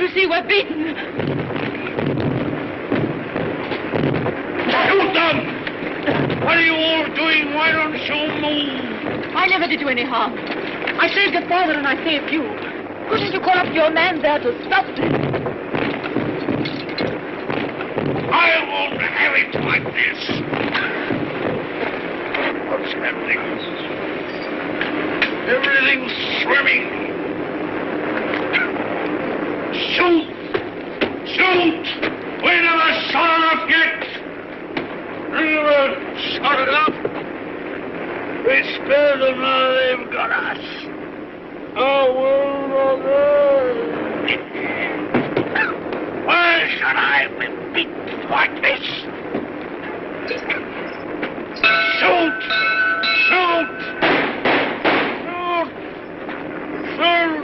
you see we're beaten? Shoot them! What are you all doing? Why don't you move? I never did you any harm. I saved your father and I saved you. Couldn't you call up your man there to stop them? I won't have it like this. What's happening? Everything's swimming. Shoot! Shoot! We never shot enough yet. We never shot enough. We spared them, now they've got us. Oh, why should I be beaten like this? Shoot! Shoot! Shoot! Shoot!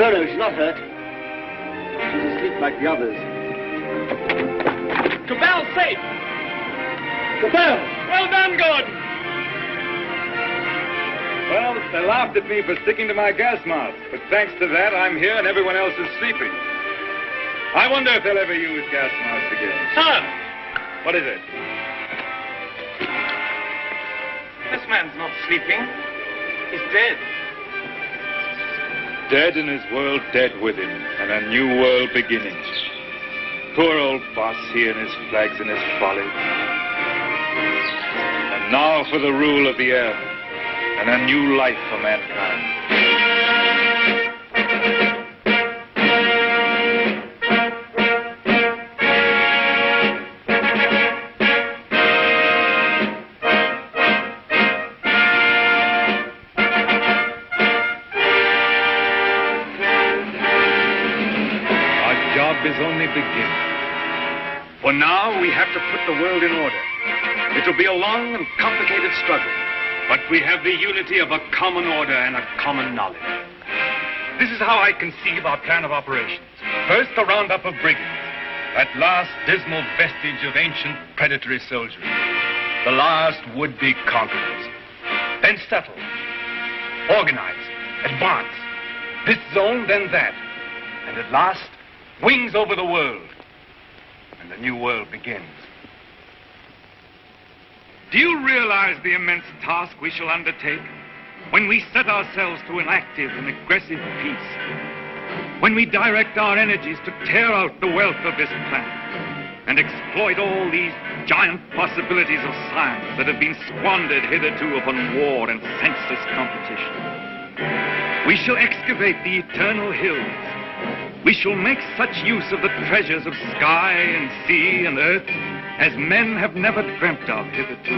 No, she's not hurt. She's asleep like the others. Cabell's safe. Cabell! Well done, Gordon. Well, they laughed at me for sticking to my gas mask, but thanks to that, I'm here and everyone else is sleeping. I wonder if they'll ever use gas masks again. Sir! What is it? This man's not sleeping. He's dead. Dead and his world dead with him, and a new world beginning. Poor old boss, he and his flags and his folly. And now for the rule of the earth, and a new life for mankind. Is only beginning. For now, we have to put the world in order. It will be a long and complicated struggle, but we have the unity of a common order and a common knowledge. This is how I conceive our plan of operations. First, the roundup of brigands, that last dismal vestige of ancient predatory soldiery, the last would-be conquerors. Then settle, organize, advance, this zone, then that, and at last, wings over the world, and the new world begins. Do you realize the immense task we shall undertake when we set ourselves to an active and aggressive peace? When we direct our energies to tear out the wealth of this planet and exploit all these giant possibilities of science that have been squandered hitherto upon war and senseless competition? We shall excavate the eternal hills. We shall make such use of the treasures of sky and sea and earth as men have never dreamt of hitherto.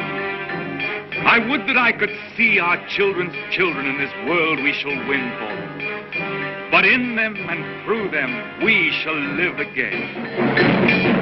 I would that I could see our children's children in this world we shall win for them. But in them and through them we shall live again.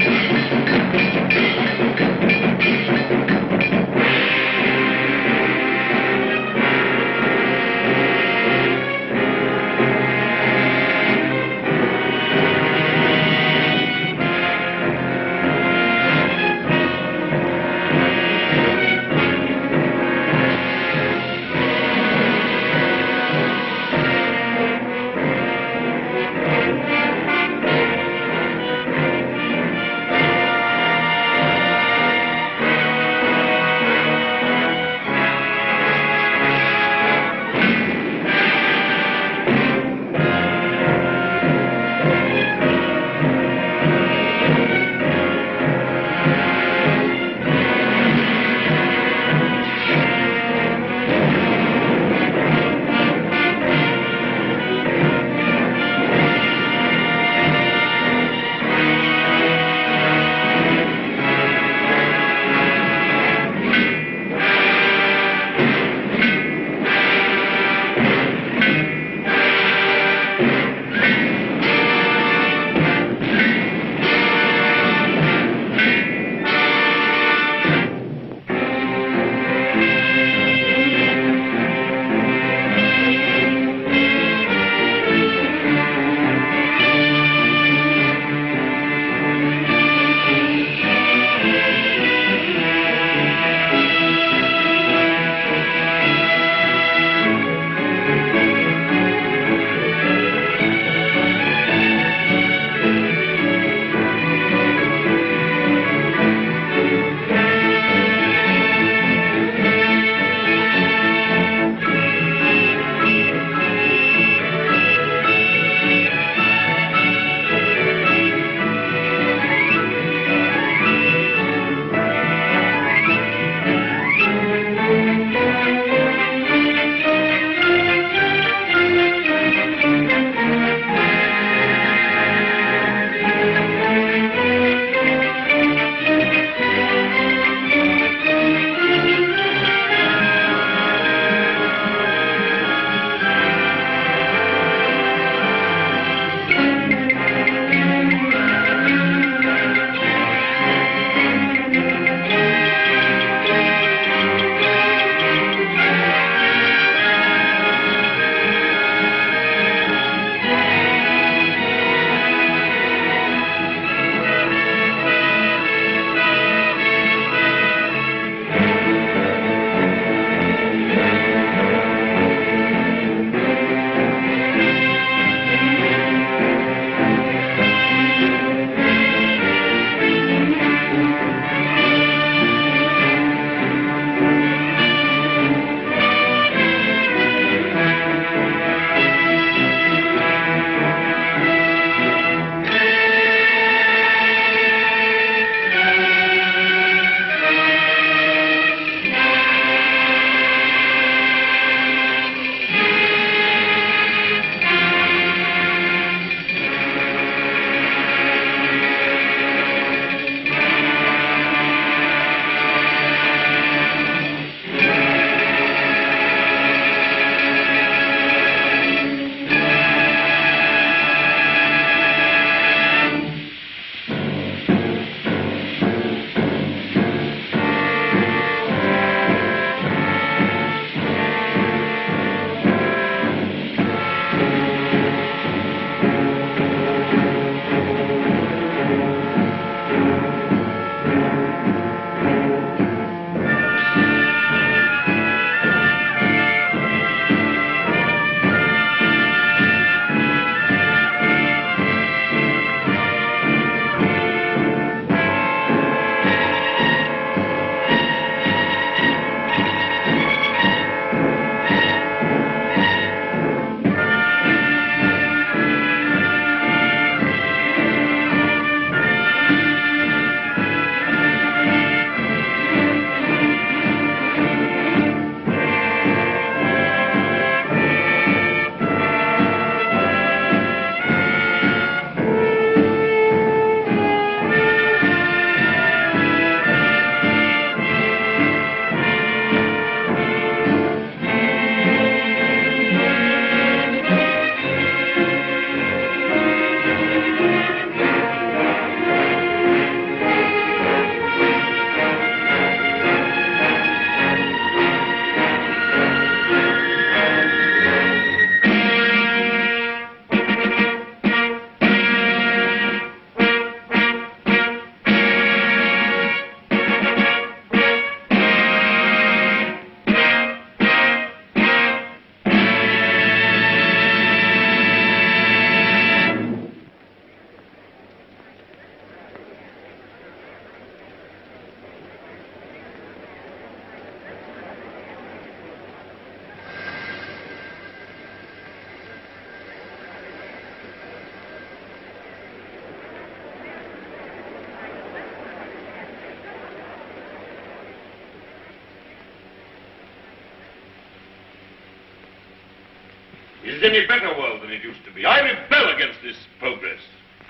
is any better world than it used to be. I rebel against this progress.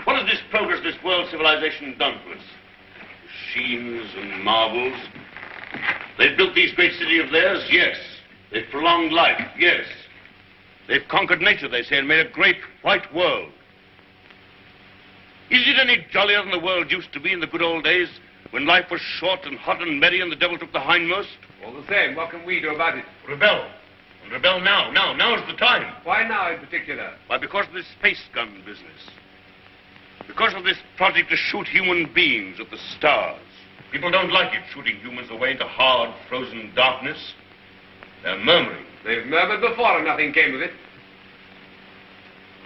What has this progress, this world civilization done to us? Machines and marvels. They've built these great cities of theirs, yes. They've prolonged life, yes. They've conquered nature, they say, and made a great white world. Is it any jollier than the world used to be in the good old days, when life was short and hot and merry and the devil took the hindmost? All the same, what can we do about it? Rebel. And rebel now. Now's the time. Why now in particular? Why, because of this space gun business. Because of this project to shoot human beings at the stars. People don't like it, shooting humans away into hard, frozen darkness. They're murmuring. They've murmured before and nothing came of it.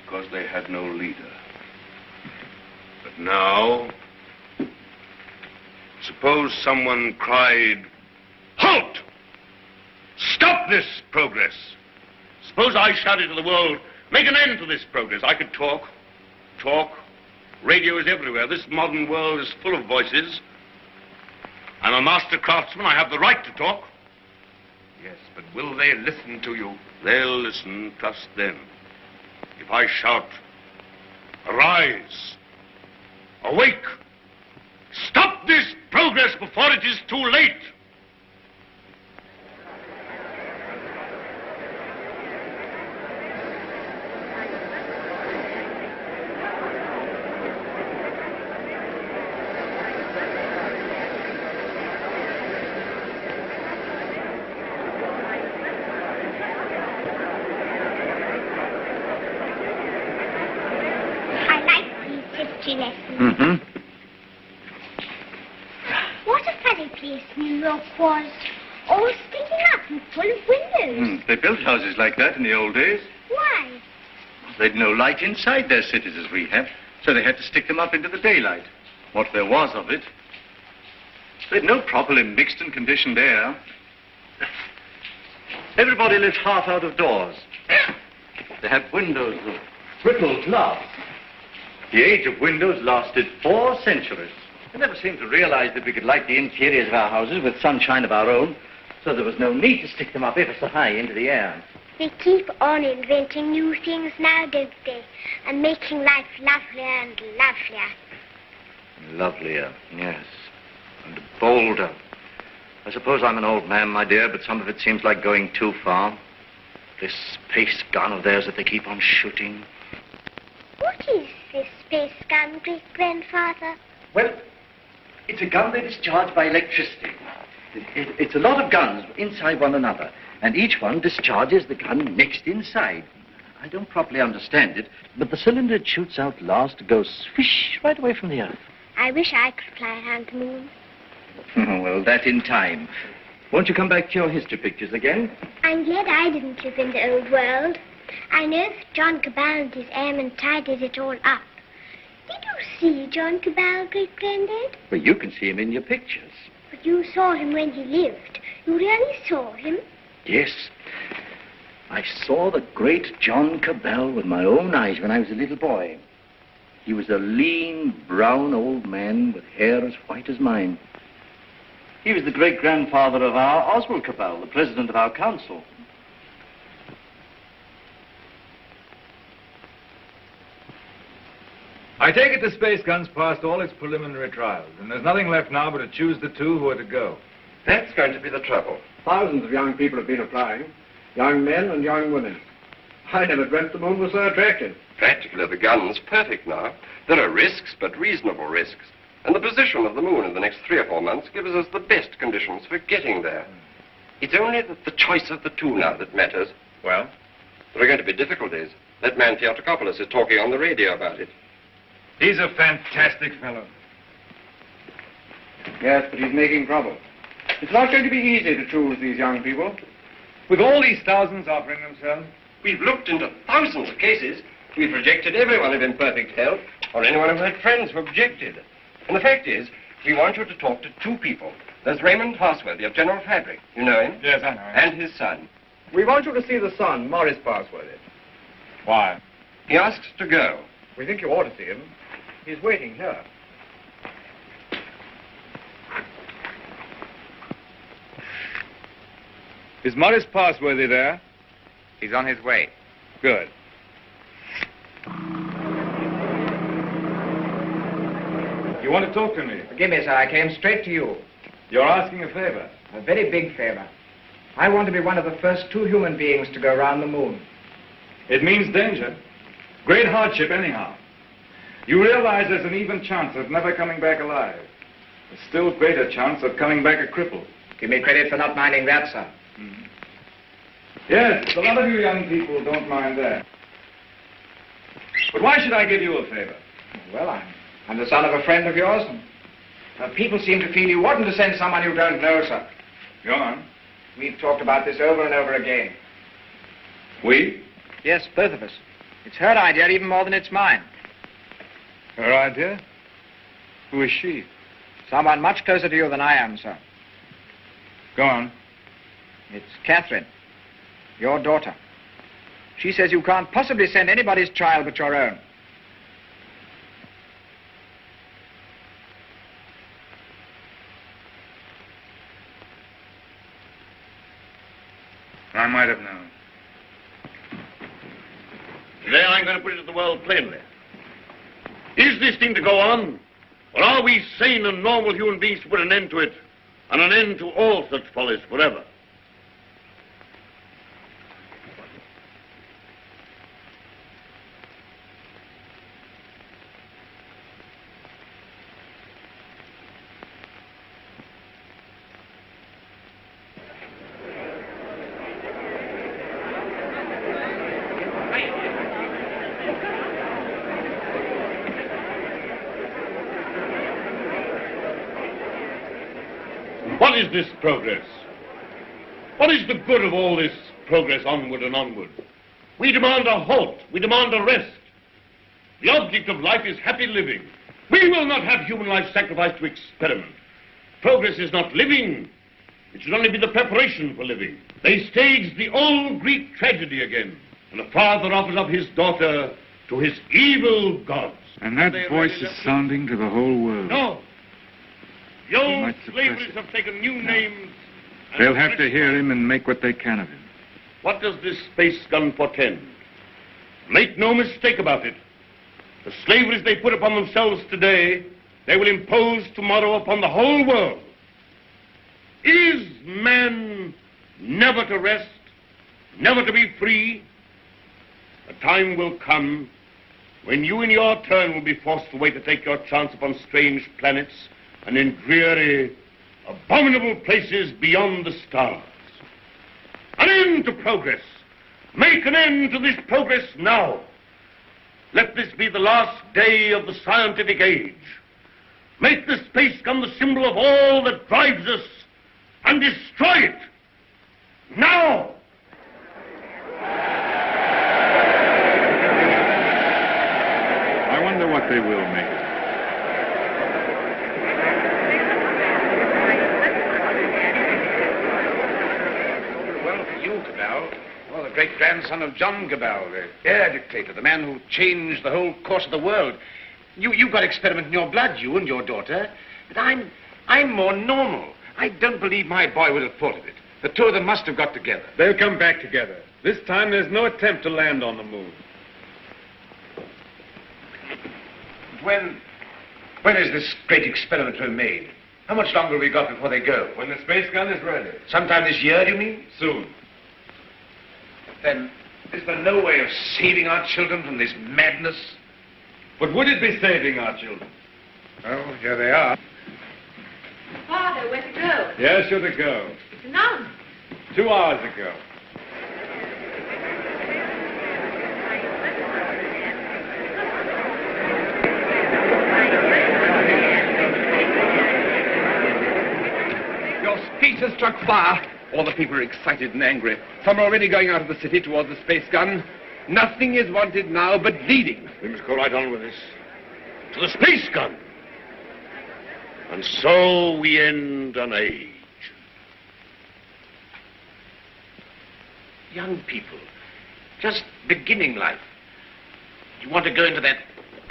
Because they had no leader. But now, suppose someone cried, "Halt! Stop this progress!" Suppose I shouted to the world, "Make an end to this progress." I could talk. Radio is everywhere. This modern world is full of voices. I'm a master craftsman. I have the right to talk. Yes, but will they listen to you? They'll listen, trust them. If I shout, "Arise! Awake! Stop this progress before it is too late!" Mm-hmm. What a funny place New York was. All sticking up and full of windows. They built houses like that in the old days. Why? They'd no light inside their cities as we have, so they had to stick them up into the daylight. What there was of it. They'd no properly mixed and conditioned air. Everybody lived half out of doors. They had windows of brittle glass. The age of windows lasted 4 centuries. We never seemed to realize that we could light the interiors of our houses with sunshine of our own, so there was no need to stick them up ever so high into the air. They keep on inventing new things now, don't they? And making life lovelier and lovelier. Lovelier, yes. And bolder. I suppose I'm an old man, my dear, but some of it seems like going too far. This space gun of theirs that they keep on shooting. What is this space gun, great-grandfather? Well, it's a gun that is charged by electricity. It's a lot of guns inside one another, and each one discharges the gun next inside. I don't properly understand it, but the cylinder it shoots out last goes swish right away from the earth. I wish I could fly around the moon. Well, that in time. Won't you come back to your history pictures again? I'm glad I didn't live in the old world. I know that John Cabal and his airmen tidied it all up. Did you see John Cabal, great-granddad? Well, you can see him in your pictures. But you saw him when he lived. You really saw him? Yes. I saw the great John Cabal with my own eyes when I was a little boy. He was a lean, brown old man with hair as white as mine. He was the great-grandfather of our Oswald Cabal, the president of our council. I take it the space gun's passed all its preliminary trials, and there's nothing left now but to choose the 2 who are to go. That's going to be the trouble. Thousands of young people have been applying. Young men and young women. I never dreamt the moon was so attractive. Practically, the gun's perfect now. There are risks, but reasonable risks. And the position of the moon in the next 3 or 4 months gives us the best conditions for getting there. It's only the choice of the 2 now that matters. Well? There are going to be difficulties. That man Theotokopoulos is talking on the radio about it. He's a fantastic fellow. Yes, but he's making trouble. It's not going to be easy to choose these young people. With all these thousands offering themselves? We've looked into thousands of cases. We've rejected everyone of imperfect health or anyone who had friends who objected. And the fact is, we want you to talk to 2 people. There's Raymond Parsworthy of General Fabric. You know him? Yes, I know him. And his son. We want you to see the son, Morris Parsworthy. Why? He asks to go. We think you ought to see him. He's waiting here. Is Morris Parsworthy there? He's on his way. Good. You want to talk to me? Forgive me, sir. I came straight to you. You're asking a favor. A very big favor. I want to be one of the first 2 human beings to go around the moon. It means danger. Great hardship, anyhow. You realize there's an even chance of never coming back alive. A still greater chance of coming back a cripple. Give me credit for not minding that, sir. Yes, a lot of you young people don't mind that. But why should I give you a favor? Well, I'm the son of a friend of yours. And, people seem to feel you oughtn't to send someone you don't know, sir. Go on. We've talked about this over and over again. We? Yes, both of us. It's her idea even more than it's mine. Her idea? Who is she? Someone much closer to you than I am, sir. Go on. It's Catherine, your daughter. She says you can't possibly send anybody's child but your own. I might have known. Today I'm going to put it to the world plainly. Is this thing to go on? Or are we sane and normal human beings to put an end to it, and an end to all such follies forever? What is this progress? What is the good of all this progress onward and onward? We demand a halt. We demand a rest. The object of life is happy living. We will not have human life sacrificed to experiment. Progress is not living. It should only be the preparation for living. They staged the old Greek tragedy again, and a father offers up his daughter to his evil gods. And that voice is sounding to the whole world. No. The old might suppress slaveries have taken new names. and They'll have to hear him and make what they can of him. What does this space gun portend? Make no mistake about it. The slaveries they put upon themselves today, they will impose tomorrow upon the whole world. Is man never to rest, never to be free? A time will come when you in your turn will be forced away to take your chance upon strange planets and in dreary, abominable places beyond the stars. An end to progress. Make an end to this progress now. Let this be the last day of the scientific age. Make the space gun the symbol of all that drives us, and destroy it. Now! I wonder what they will make it. Well, for you, Cabell. Well, the great-grandson of John Cabell, the air dictator, the man who changed the whole course of the world. You've got experiment in your blood, you and your daughter. But I'm more normal. I don't believe my boy would have thought of it. The two of them must have got together. They'll come back together. This time there's no attempt to land on the moon. When is this great experiment to be made? How much longer have we got before they go? When the space gun is ready. Sometime this year, do you mean? Soon. Then, is there no way of saving our children from this madness? But would it be saving our children? Oh, here they are. Father, where to go? Yes, you're to go. It's announced. 2 hours ago. Your speech has struck fire. All the people are excited and angry. Some are already going out of the city towards the space gun. Nothing is wanted now but leading. We must go right on with this. To the space gun. And so we end an age. Young people, just beginning life. You want to go into that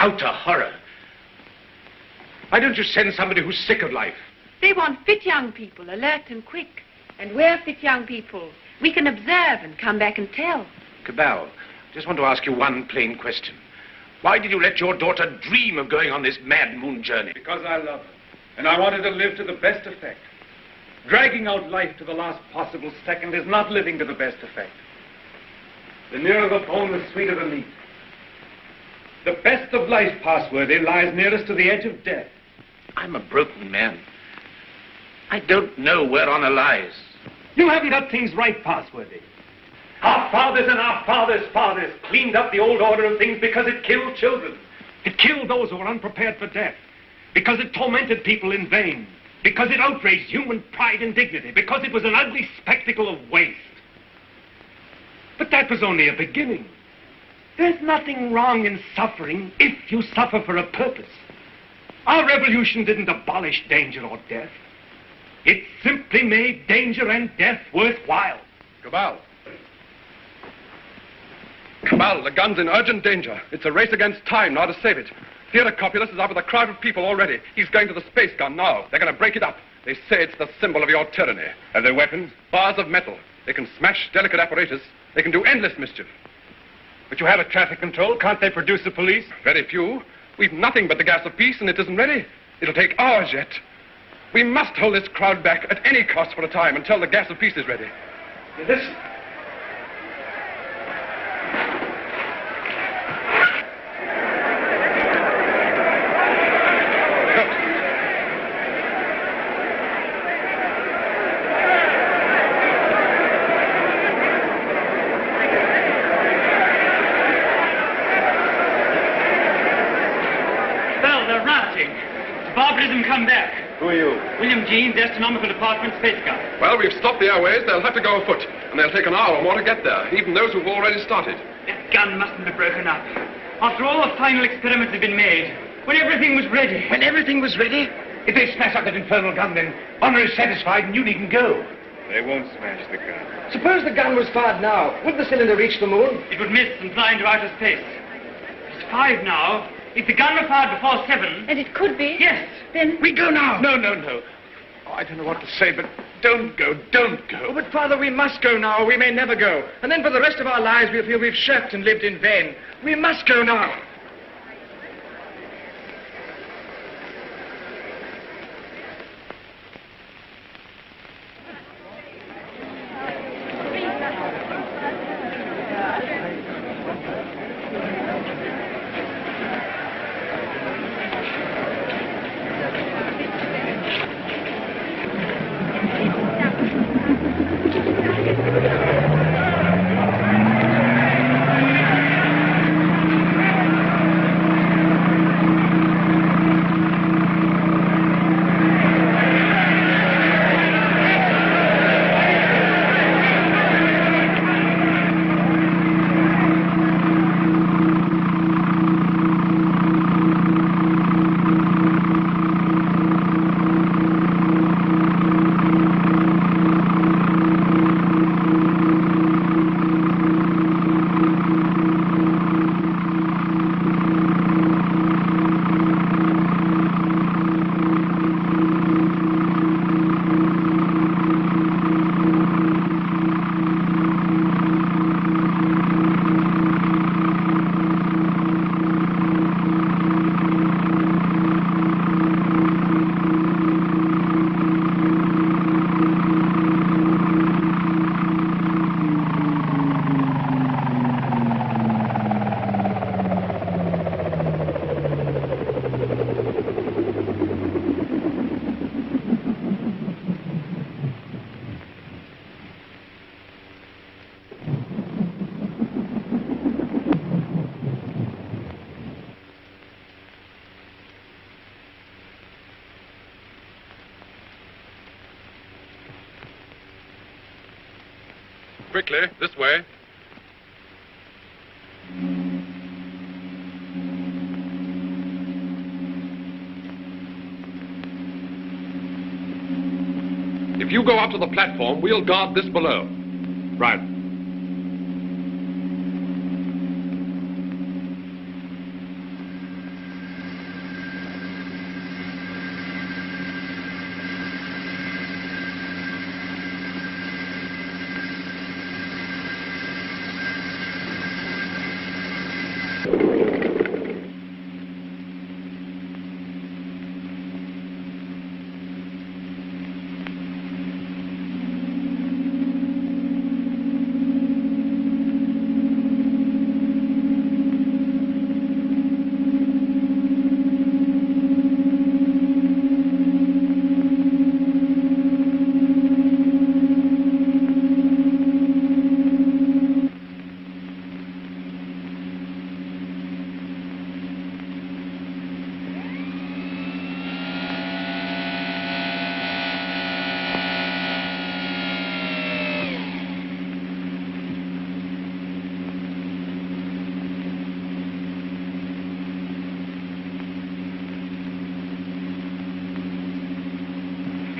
outer horror. Why don't you send somebody who's sick of life? They want fit young people, alert and quick. And we're fit young people. We can observe and come back and tell. Cabell, Just want to ask you one plain question. Why did you let your daughter dream of going on this mad moon journey? Because I love her. And I wanted to live to the best effect. Dragging out life to the last possible second is not living to the best effect. The nearer the bone, the sweeter the meat. The best of life, Passworthy, lies nearest to the edge of death. I'm a broken man. I don't know where honor lies. You haven't got things right, Passworthy. Our fathers and our fathers' fathers cleaned up the old order of things because it killed children. It killed those who were unprepared for death. Because it tormented people in vain. Because it outraged human pride and dignity. Because it was an ugly spectacle of waste. But that was only a beginning. There's nothing wrong in suffering if you suffer for a purpose. Our revolution didn't abolish danger or death. It simply made danger and death worthwhile. Cabal. Cabal, the gun's in urgent danger. It's a race against time now to save it. Theodore Copulus is up with a crowd of people already. He's going to the space gun now. They're going to break it up. They say it's the symbol of your tyranny. Have they weapons? Bars of metal. They can smash delicate apparatus. They can do endless mischief. But you have a traffic control. Can't they produce the police? Very few. We've nothing but the gas of peace, and it isn't ready. It'll take hours yet. We must hold this crowd back at any cost for a time until the gas of peace is ready. Listen. Barbarism come back. Who are you? William Jeans, Astronomical Department, Space Gun. Well, we've stopped the airways. They'll have to go afoot, and they'll take an hour or more to get there, even those who've already started. That gun mustn't be broken up. After all the final experiments had been made, when everything was ready. When everything was ready? If they smash up that infernal gun, then honor is satisfied and you needn't go. They won't smash the gun. Suppose the gun was fired now. Would the cylinder reach the moon? It would miss and fly into outer space. It's 5 now. If the gun were fired before 7... And it could be? Yes. Then... We go now. No. Oh, I don't know what to say, but don't go. Oh, but, Father, we must go now, or we may never go. And then for the rest of our lives, we'll feel we've shirked and lived in vain. We must go now. Quickly, this way. If you go up to the platform, we'll guard this below. Right.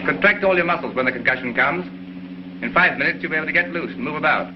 Contract all your muscles when the concussion comes. In 5 minutes, you'll be able to get loose and move about.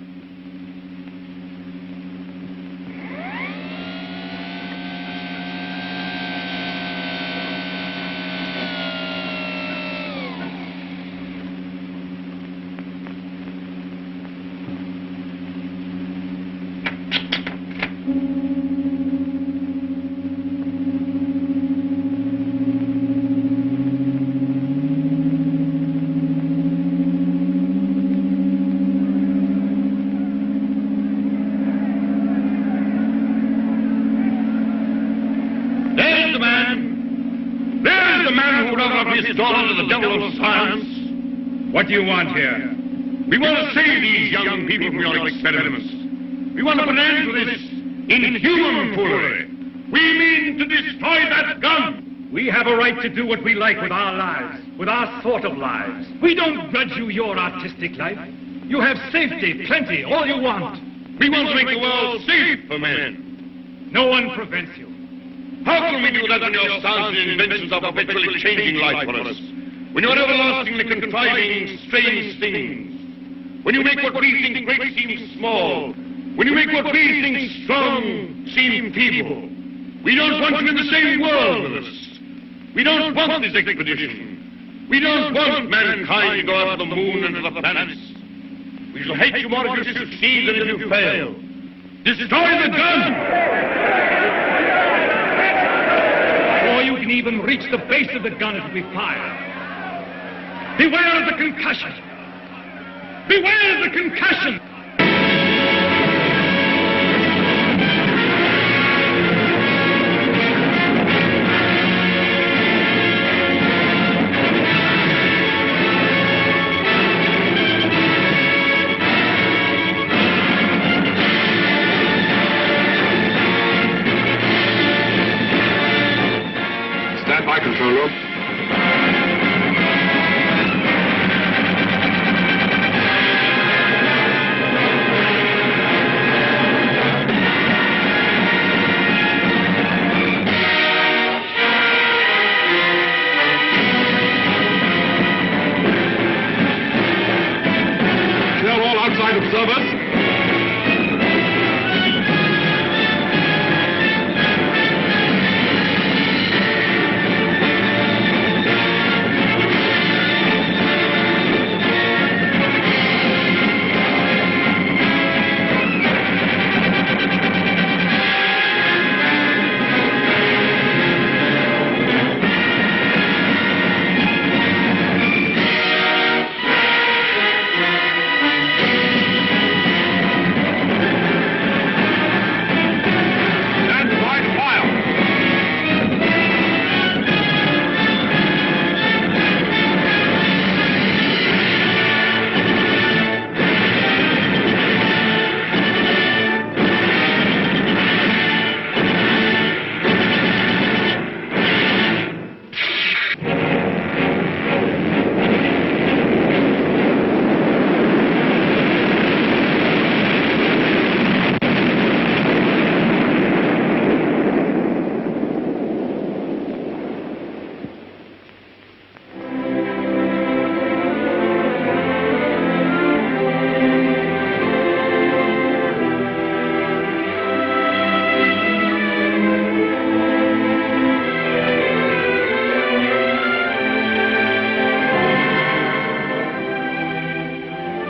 What do you want here? We want to save these young people from your experiments. We want to put an end to this inhuman foolery. We mean to destroy that gun. We have a right to do what we like with our lives, with our sort of lives. We don't grudge you your artistic life. You have safety, plenty, all you want. We want to make the world safe for men. No one prevents you. How can we do that when your sounds and inventions are perpetually changing life for us? When you're everlastingly contriving strange things? When you make what we think great seem small? When you make what we think strong seem feeble? We don't want you in the same world with us. We don't want this expedition. We don't want mankind to go out to the moon and to the planets. We shall hate you more if you succeed than if you fail. Destroy the gun! Before you can even reach the base of the gun, it will be fired. Beware of the concussion! Beware of the concussion!